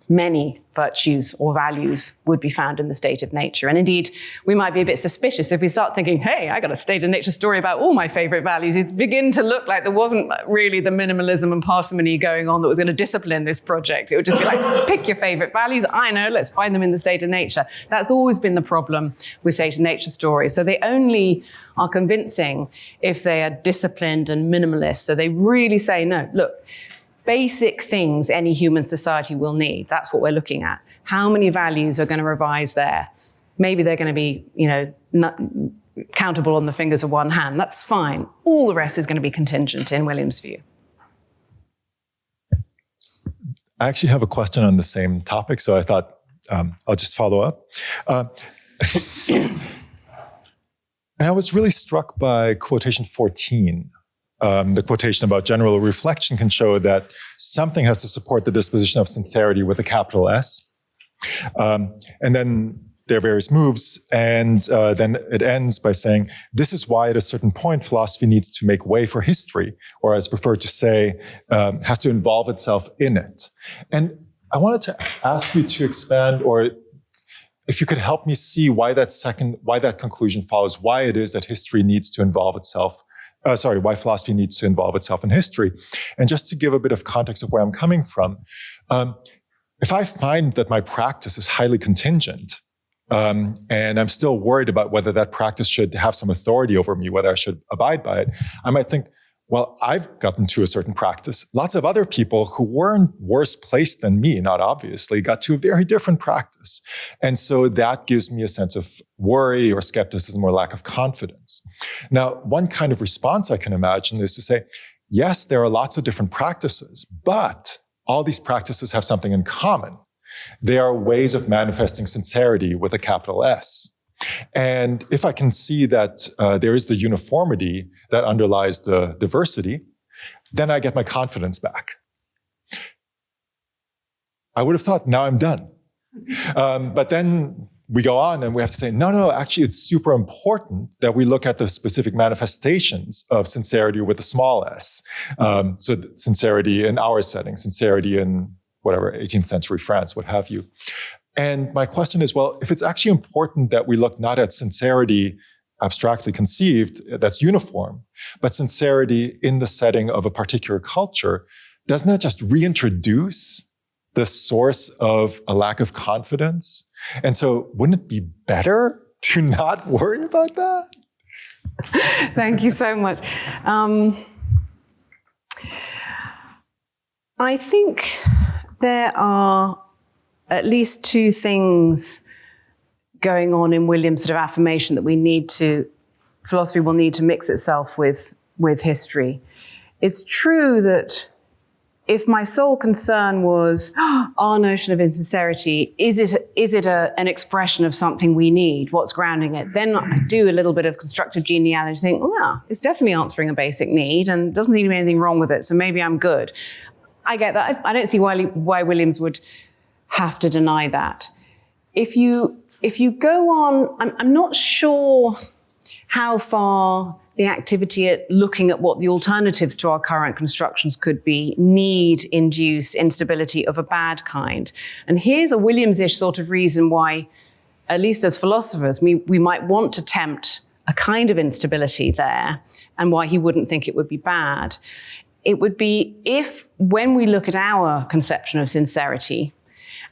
many virtues or values would be found in the state of nature. And indeed, we might be a bit suspicious if we start thinking, hey, I got a state of nature story about all my favorite values. It begin to look like there wasn't really the minimalism and parsimony going on that was going to discipline this project. It would just be like, pick your favorite values. I know, let's find them in the state of nature. That's always been the problem with state of nature stories. So they only are convincing if they are disciplined and minimalist. So they really say, no, look, basic things any human society will need. That's what we're looking at. How many values are going to arise there? Maybe they're going to be, not countable on the fingers of one hand. That's fine. All the rest is going to be contingent in Williams' view. I actually have a question on the same topic, so I thought I'll just follow up. And I was really struck by quotation 14. The quotation about general reflection can show that something has to support the disposition of sincerity with a capital S. And then there are various moves, and then it ends by saying, this is why at a certain point philosophy needs to make way for history, or as preferred to say, has to involve itself in it. And I wanted to ask you to expand, or if you could help me see why that conclusion follows, why it is that history needs to involve itself, why philosophy needs to involve itself in history. And just to give a bit of context of where I'm coming from, if I find that my practice is highly contingent, and I'm still worried about whether that practice should have some authority over me, whether I should abide by it, I might think, well, I've gotten to a certain practice. Lots of other people who weren't worse placed than me, not obviously, got to a very different practice. And so that gives me a sense of worry or skepticism or lack of confidence. Now, one kind of response I can imagine is to say, yes, there are lots of different practices, but all these practices have something in common. They are ways of manifesting sincerity with a capital S. And if I can see that there is the uniformity that underlies the diversity, then I get my confidence back. I would have thought, now I'm done. But then we go on and we have to say, no, actually it's super important that we look at the specific manifestations of sincerity with a small s. So sincerity in our setting, sincerity in whatever, 18th century France, what have you. And my question is, well, if it's actually important that we look not at sincerity abstractly conceived, that's uniform, but sincerity in the setting of a particular culture, doesn't that just reintroduce the source of a lack of confidence? And so wouldn't it be better to not worry about that? Thank you so much. I think there are at least two things going on in William's sort of affirmation that philosophy will need to mix itself with history. It's true that if my sole concern was our notion of insincerity, is it an expression of something we need? What's grounding it? Then I do a little bit of constructive genealogy, think, well, it's definitely answering a basic need and doesn't seem to be anything wrong with it, so maybe I'm good. I get that. I don't see why Williams would have to deny that. If you go on, I'm not sure how far the activity at looking at what the alternatives to our current constructions could be induce instability of a bad kind. And here's a Williams-ish sort of reason why, at least as philosophers, we might want to tempt a kind of instability there, and why he wouldn't think it would be bad. It would be if, when we look at our conception of sincerity,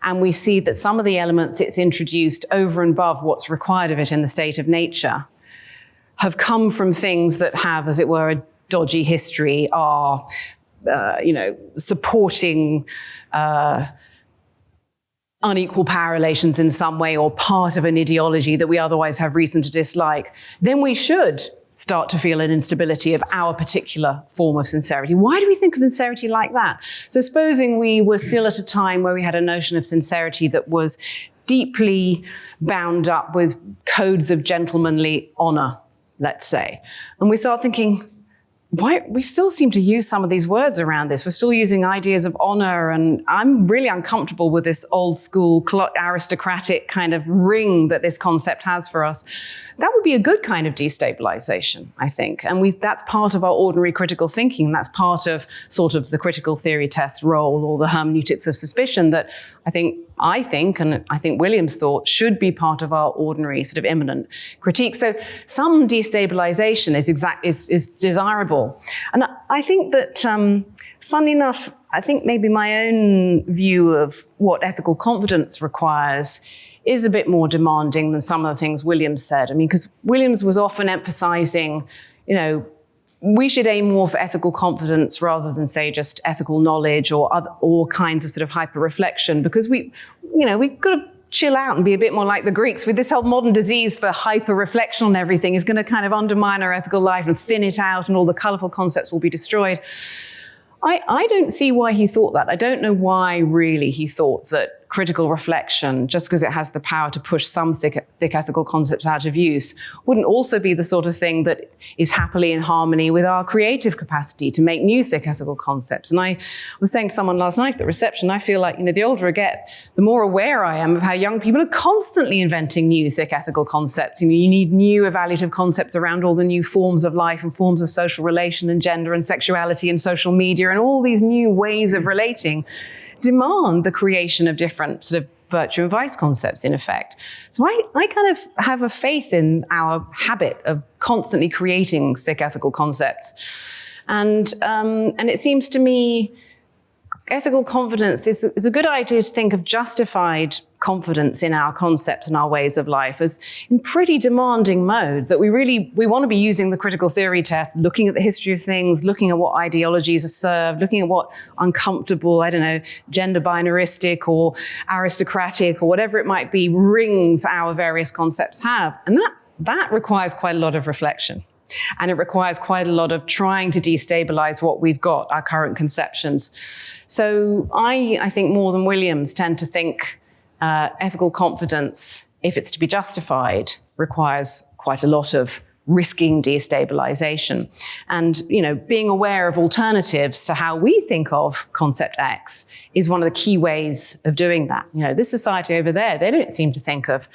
and we see that some of the elements it's introduced over and above what's required of it in the state of nature have come from things that have, as it were, a dodgy history, are, supporting unequal power relations in some way, or part of an ideology that we otherwise have reason to dislike, then we should start to feel an instability of our particular form of sincerity. Why do we think of sincerity like that? So supposing we were still at a time where we had a notion of sincerity that was deeply bound up with codes of gentlemanly honor, let's say, and we start thinking, why we still seem to use some of these words around this. We're still using ideas of honor, and I'm really uncomfortable with this old school aristocratic kind of ring that this concept has for us. That would be a good kind of destabilization, I think. And that's part of our ordinary critical thinking. That's part of sort of the critical theory test role, or the hermeneutics of suspicion that I think, and I think Williams thought should be part of our ordinary sort of immanent critique. So some destabilization is desirable. And I think that, funnily enough, I think maybe my own view of what ethical confidence requires is a bit more demanding than some of the things Williams said. I mean, because Williams was often emphasizing, we should aim more for ethical confidence rather than, say, just ethical knowledge or all kinds of sort of hyper-reflection, because we've got to chill out and be a bit more like the Greeks. With this whole modern disease for hyper-reflection on everything is going to kind of undermine our ethical life and thin it out, and all the colorful concepts will be destroyed. I don't see why he thought that. I don't know why really he thought that critical reflection, just because it has the power to push some thick ethical concepts out of use, wouldn't also be the sort of thing that is happily in harmony with our creative capacity to make new thick ethical concepts. And I was saying to someone last night at the reception, I feel like, the older I get, the more aware I am of how young people are constantly inventing new thick ethical concepts. You need new evaluative concepts around all the new forms of life and forms of social relation and gender and sexuality and social media and all these new ways of relating demand the creation of different sort of virtue and vice concepts, in effect. So I kind of have a faith in our habit of constantly creating thick ethical concepts. And it seems to me ethical confidence is a good idea to think of justified confidence in our concepts and our ways of life as in pretty demanding modes, that we want to be using the critical theory test, looking at the history of things, looking at what ideologies are served, looking at what uncomfortable, gender binaristic or aristocratic or whatever it might be, rings our various concepts have. And that requires quite a lot of reflection. And it requires quite a lot of trying to destabilize what we've got, our current conceptions. So I think more than Williams tend to think ethical confidence, if it's to be justified, requires quite a lot of risking destabilization. And, being aware of alternatives to how we think of concept X is one of the key ways of doing that. This society over there, they don't seem to think of,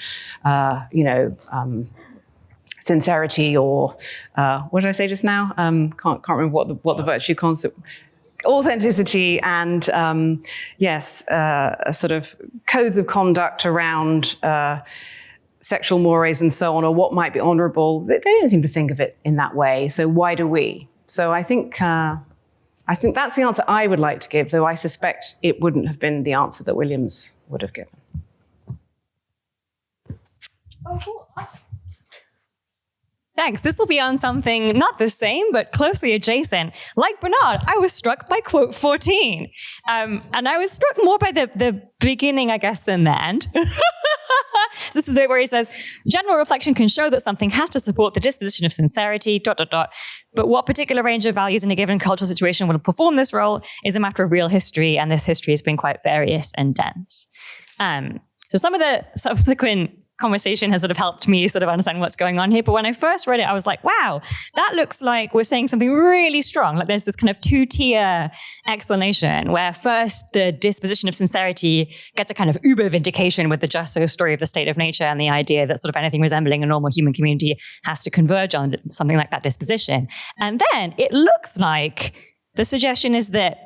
sincerity or what did I say just now? Can't remember what the virtue concept. Authenticity and sort of codes of conduct around sexual mores and so on, or what might be honourable. They don't seem to think of it in that way. So why do we? So I think that's the answer I would like to give, though I suspect it wouldn't have been the answer that Williams would have given. Oh, cool. Awesome. Thanks. This will be on something not the same, but closely adjacent. Like Bernard, I was struck by quote 14. And I was struck more by the beginning, I guess, than the end. So this is the bit where he says, general reflection can show that something has to support the disposition of sincerity, ... But what particular range of values in a given cultural situation will perform this role is a matter of real history, and this history has been quite various and dense. So some of the subsequent conversation has sort of helped me sort of understand what's going on here. But when I first read it, I was like, wow, that looks like we're saying something really strong. Like there's this kind of two-tier explanation where first the disposition of sincerity gets a kind of uber vindication with the just so story of the state of nature and the idea that sort of anything resembling a normal human community has to converge on something like that disposition. And then it looks like the suggestion is that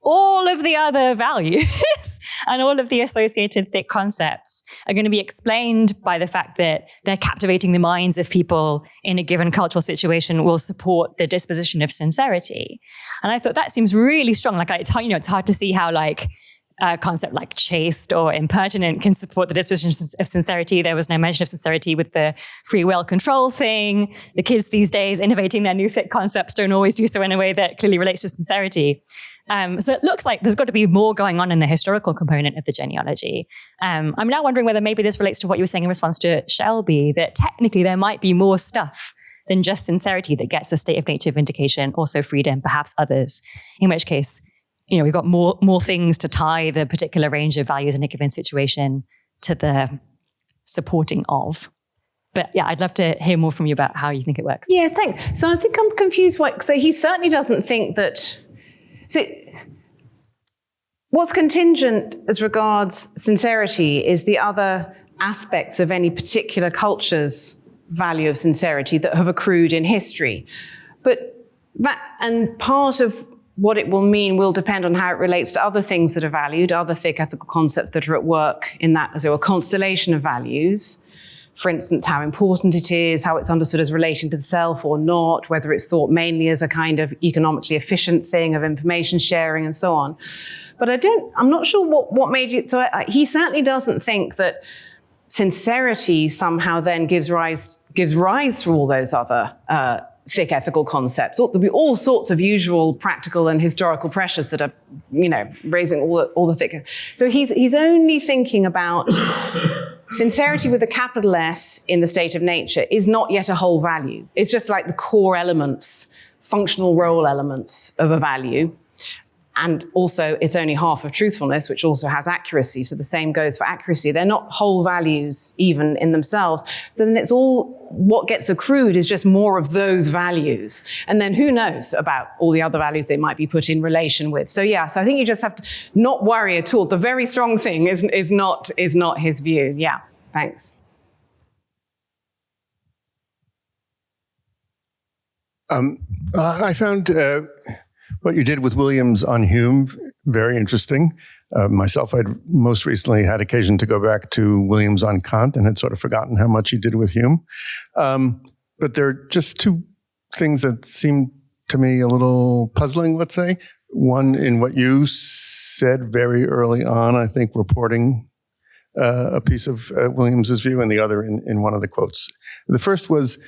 all of the other values and all of the associated thick concepts are going to be explained by the fact that they're captivating the minds of people in a given cultural situation will support the disposition of sincerity. And I thought that seems really strong. Like it's hard to see how like a concept like chaste or impertinent can support the disposition of sincerity. There was no mention of sincerity with the free will control thing. The kids these days innovating their new thick concepts don't always do so in a way that clearly relates to sincerity. So it looks like there's got to be more going on in the historical component of the genealogy. I'm now wondering whether maybe this relates to what you were saying in response to Shelby, that technically there might be more stuff than just sincerity that gets a state of nature vindication, also freedom, perhaps others, in which case, we've got more things to tie the particular range of values in a given situation to the supporting of. But yeah, I'd love to hear more from you about how you think it works. Yeah, thanks. So I think I'm confused. So he certainly doesn't think that... So what's contingent as regards sincerity is the other aspects of any particular culture's value of sincerity that have accrued in history. But that, and part of what it will mean will depend on how it relates to other things that are valued, other thick ethical concepts that are at work in that, as it were, constellation of values. For instance, how important it is, how it's understood as relating to the self or not, whether it's thought mainly as a kind of economically efficient thing of information sharing and so on. But I'm not sure what made it, so he certainly doesn't think that sincerity somehow then gives rise to all those other thick ethical concepts. There'll be all sorts of usual practical and historical pressures that are, raising all the thick. So he's only thinking about sincerity with a capital S in the state of nature is not yet a whole value. It's just like the core elements, functional role elements of a value. And also, it's only half of truthfulness, which also has accuracy. So the same goes for accuracy. They're not whole values even in themselves. So then it's all, what gets accrued is just more of those values. And then who knows about all the other values they might be put in relation with. So yeah, so I think you just have to not worry at all. The very strong thing is not his view. Yeah, thanks. I found what you did with Williams on Hume very interesting. Myself, I'd most recently had occasion to go back to Williams on Kant and had sort of forgotten how much he did with Hume. But there are just two things that seem to me a little puzzling, let's say. One, in what you said very early on, I think, reporting a piece of Williams's view, and the other in one of the quotes. The first was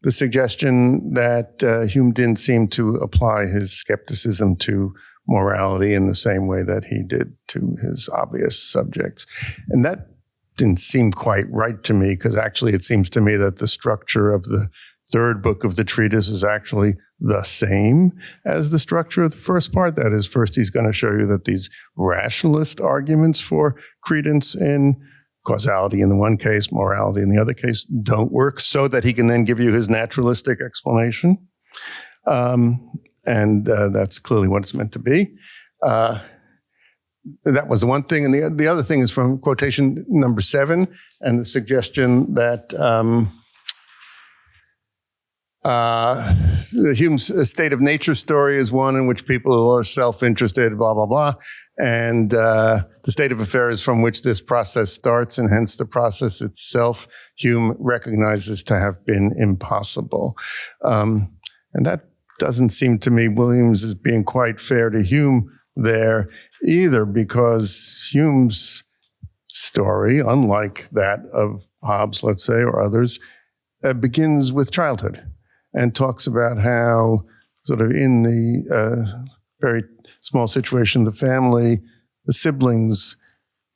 the suggestion that Hume didn't seem to apply his skepticism to morality in the same way that he did to his obvious subjects. And that didn't seem quite right to me, because actually it seems to me that the structure of the third book of the treatise is actually the same as the structure of the first part. That is, first he's going to show you that these rationalist arguments for credence in causality in the one case, morality in the other case, don't work, so that he can then give you his naturalistic explanation. And that's clearly what it's meant to be. That was the one thing. And the other thing is from quotation number 7, and the suggestion that Hume's state of nature story is one in which people are self-interested, blah, blah, blah. And the state of affairs from which this process starts, and hence the process itself, Hume recognizes to have been impossible. And that doesn't seem to me Williams is being quite fair to Hume there either, because Hume's story, unlike that of Hobbes, let's say, or others, begins with childhood and talks about how sort of in the very small situation of the family, the siblings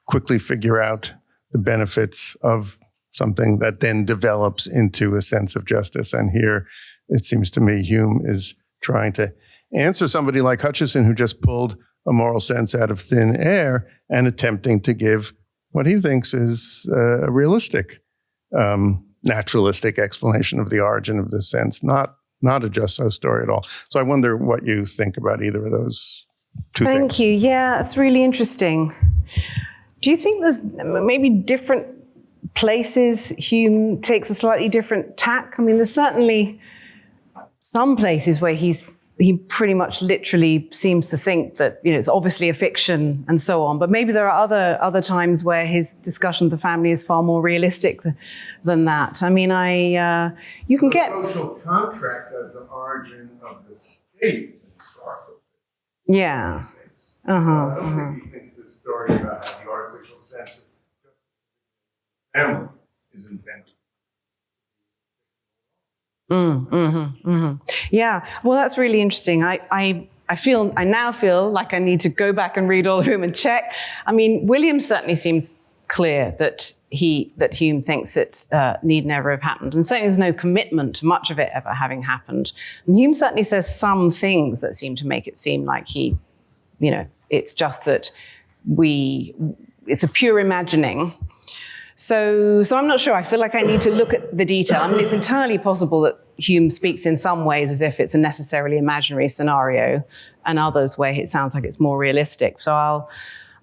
quickly figure out the benefits of something that then develops into a sense of justice. And here, it seems to me, Hume is trying to answer somebody like Hutcheson, who just pulled a moral sense out of thin air, and attempting to give what he thinks is a realistic, naturalistic explanation of the origin of this sense, not a just so story at all. So I wonder what you think about either of those two things. Thank you. Yeah, it's really interesting. Do you think there's maybe different places Hume takes a slightly different tack? I mean, there's certainly some places where he pretty much literally seems to think that, it's obviously a fiction and so on. But maybe there are other times where his discussion of the family is far more realistic than that. I mean, you can get social contract as the origin of the state is historical. Yeah. I don't think he thinks this story about how the artificial sense of family is intended. Yeah, well, that's really interesting. I now feel like I need to go back and read all of Hume and check. I mean, Williams certainly seems clear that Hume thinks it need never have happened, and certainly there's no commitment to much of it ever having happened. And Hume certainly says some things that seem to make it seem like it's just that it's a pure imagining. So I'm not sure. I feel like I need to look at the detail. I mean, it's entirely possible that Hume speaks in some ways as if it's a necessarily imaginary scenario, and others where it sounds like it's more realistic. So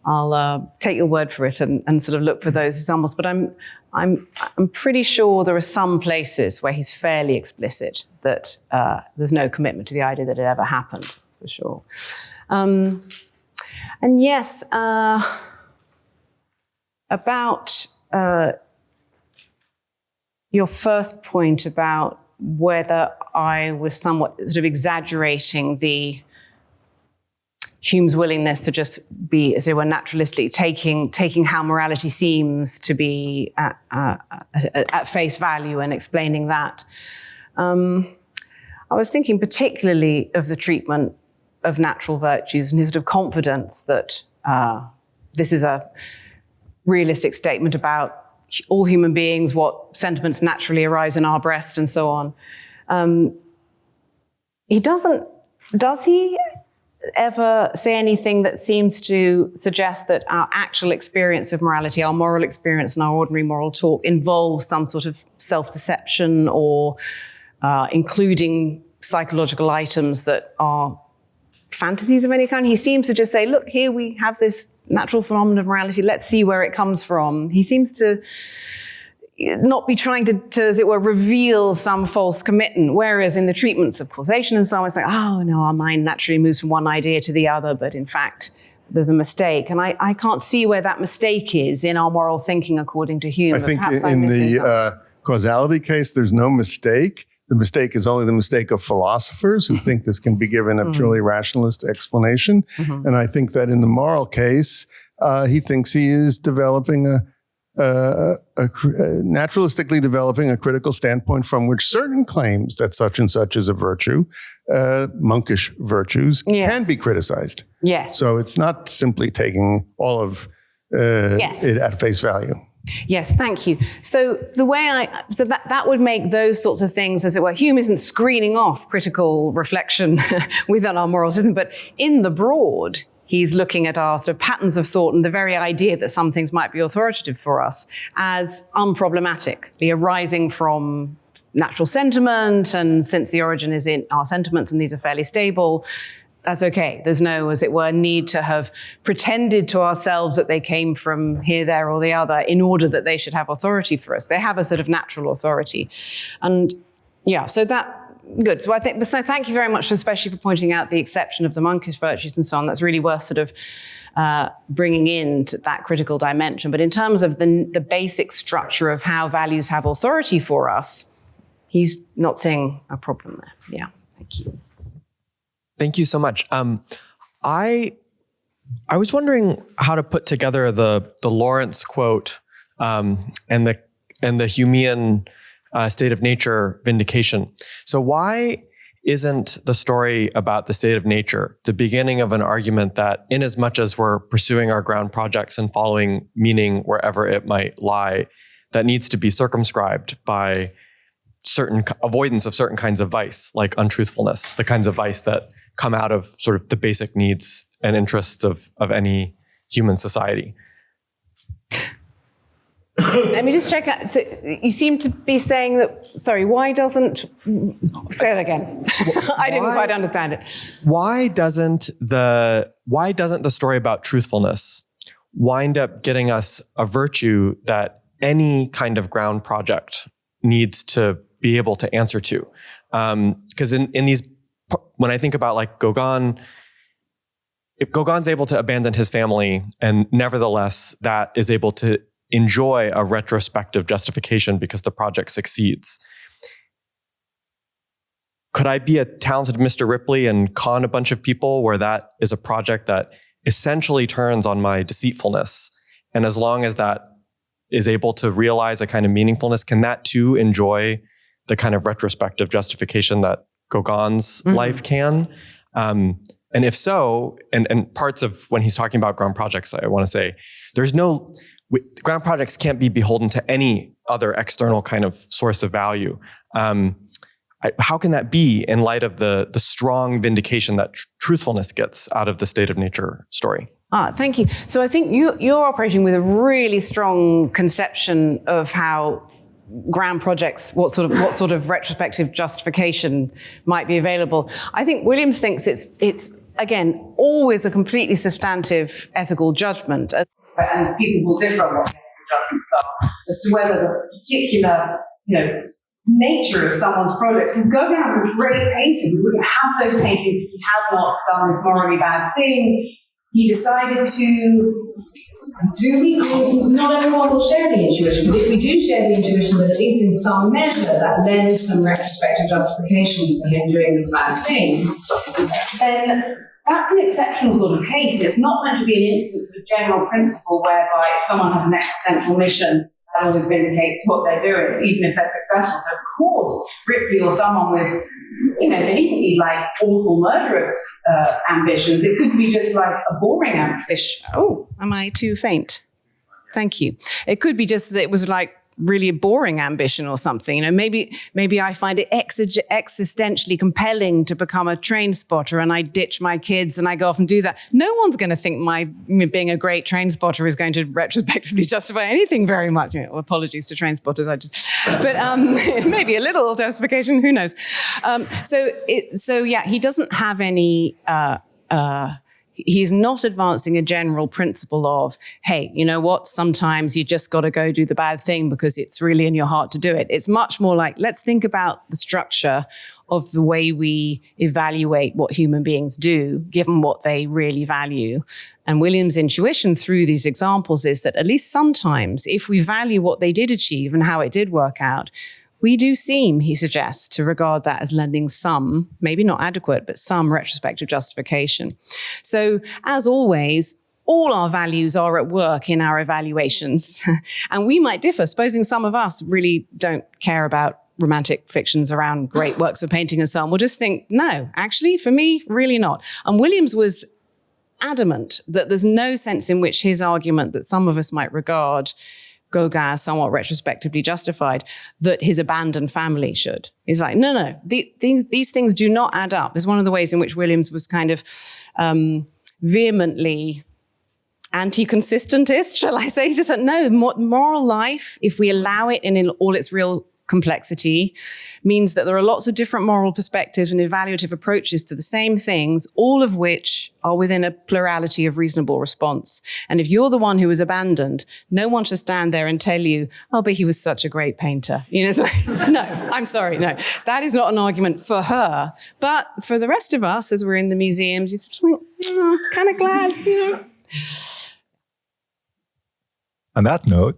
I'll take your word for it and sort of look for those examples. But I'm pretty sure there are some places where he's fairly explicit that there's no commitment to the idea that it ever happened. That's for sure. And yes, about your first point about whether I was somewhat sort of exaggerating Hume's willingness to just be, as it were, naturalistic, taking how morality seems to be at face value and explaining that. I was thinking particularly of the treatment of natural virtues and his sort of confidence that this is a realistic statement about all human beings, what sentiments naturally arise in our breast, and so on. He doesn't, does he ever say anything that seems to suggest that our actual experience of morality, our moral experience and our ordinary moral talk involves some sort of self-deception or including psychological items that are fantasies of any kind. He seems to just say, look, here we have this natural phenomenon of morality. Let's see where it comes from. He seems to not be trying to, as it were, reveal some false commitment. Whereas in the treatments of causation and so on, it's like, oh, no, our mind naturally moves from one idea to the other, but in fact, there's a mistake. And I can't see where that mistake is in our moral thinking, according to Hume. I think in the causality case, there's no mistake. The mistake is only the mistake of philosophers who think this can be given a purely rationalist explanation. And I think that in the moral case, he thinks he is developing naturalistically developing a critical standpoint from which certain claims that such and such is a virtue, monkish virtues, can be criticized. Yes. So it's not simply taking all of it at face value. Yes, thank you. So the way that would make those sorts of things, as it were, Hume isn't screening off critical reflection within our moral system, but in the broad, he's looking at our sort of patterns of thought and the very idea that some things might be authoritative for us as unproblematically arising from natural sentiment. And since the origin is in our sentiments and these are fairly stable, that's okay. There's no, as it were, need to have pretended to ourselves that they came from here, there, or the other in order that they should have authority for us. They have a sort of natural authority. And yeah, so that, good. So thank you very much, especially for pointing out the exception of the monkish virtues and so on. That's really worth sort of bringing in to that critical dimension. But in terms of the basic structure of how values have authority for us, he's not seeing a problem there. Yeah, thank you. Thank you so much. I was wondering how to put together the Lawrence quote and the Humean state of nature vindication. So why isn't the story about the state of nature the beginning of an argument that, in as much as we're pursuing our ground projects and following meaning wherever it might lie, that needs to be circumscribed by certain avoidance of certain kinds of vice, like untruthfulness, the kinds of vice that come out of sort of the basic needs and interests of any human society? Let me just check out. So you seem to be saying that, sorry, why doesn't, say that again. I didn't quite understand it. Why doesn't the story about truthfulness wind up getting us a virtue that any kind of ground project needs to be able to answer to? Because in these, when I think about like Gauguin, if Gauguin's able to abandon his family and nevertheless that is able to enjoy a retrospective justification because the project succeeds, could I be a talented Mr. Ripley and con a bunch of people where that is a project that essentially turns on my deceitfulness? And as long as that is able to realize a kind of meaningfulness, can that too enjoy the kind of retrospective justification that Gauguin's life can? And if so, and parts of when he's talking about ground projects, I want to say, ground projects can't be beholden to any other external kind of source of value. How can that be in light of the strong vindication that truthfulness gets out of the state of nature story? Thank you. So I think you're operating with a really strong conception of how ground projects, what sort of retrospective justification might be available. I think Williams thinks it's again always a completely substantive ethical judgment, and people will differ on what the ethical judgments are as to whether the particular, nature of someone's projects. And Gauguin's a great painter. We wouldn't have those paintings if he had not done this morally bad thing. He decided to not everyone will share the intuition, but if we do share the intuition that at least in some measure that lends some retrospective justification for him doing this bad thing, then that's an exceptional sort of case. It's not meant to be an instance of a general principle whereby if someone has an existential mission, that always vindicates what they're doing, even if they're successful. So of course, Ripley or someone with, they needn't be like awful murderous ambitions. It could be just like a boring ambition. Oh, am I too faint? Thank you. It could be just that it was like really a boring ambition or something. You know, maybe I find it existentially compelling to become a train spotter, and I ditch my kids and I go off and do that. No one's going to think my being a great train spotter is going to retrospectively justify anything very much. You know, apologies to train spotters, but maybe a little justification. Who knows? So yeah, he doesn't have any. He's not advancing a general principle of, hey, you know what? Sometimes you just got to go do the bad thing because it's really in your heart to do it. It's much more like, let's think about the structure of the way we evaluate what human beings do, given what they really value. And William's intuition through these examples is that at least sometimes, if we value what they did achieve and how it did work out, we do seem, he suggests, to regard that as lending some, maybe not adequate, but some retrospective justification. So, as always, all our values are at work in our evaluations. And we might differ. Supposing some of us really don't care about romantic fictions around great works of painting and so on, we'll just think, no, actually, for me, really not. And Williams was adamant that there's no sense in which his argument that some of us might regard Gauguin somewhat retrospectively justified, that his abandoned family should. He's like, no, these things do not add up. It's one of the ways in which Williams was kind of vehemently anti-consistentist, shall I say. He just said, no, moral life, if we allow it in all its real complexity, means that there are lots of different moral perspectives and evaluative approaches to the same things, all of which are within a plurality of reasonable response. And if you're the one who was abandoned, no one should stand there and tell you, oh, but he was such a great painter. You know, it's like, no, I'm sorry, no. That is not an argument for her. But for the rest of us, as we're in the museums, you're just like, kind of glad, you know. On that note,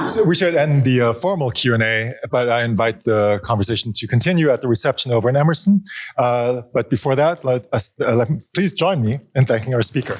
so we should end the formal Q&A, but I invite the conversation to continue at the reception over in Emerson. But before that, please join me in thanking our speaker.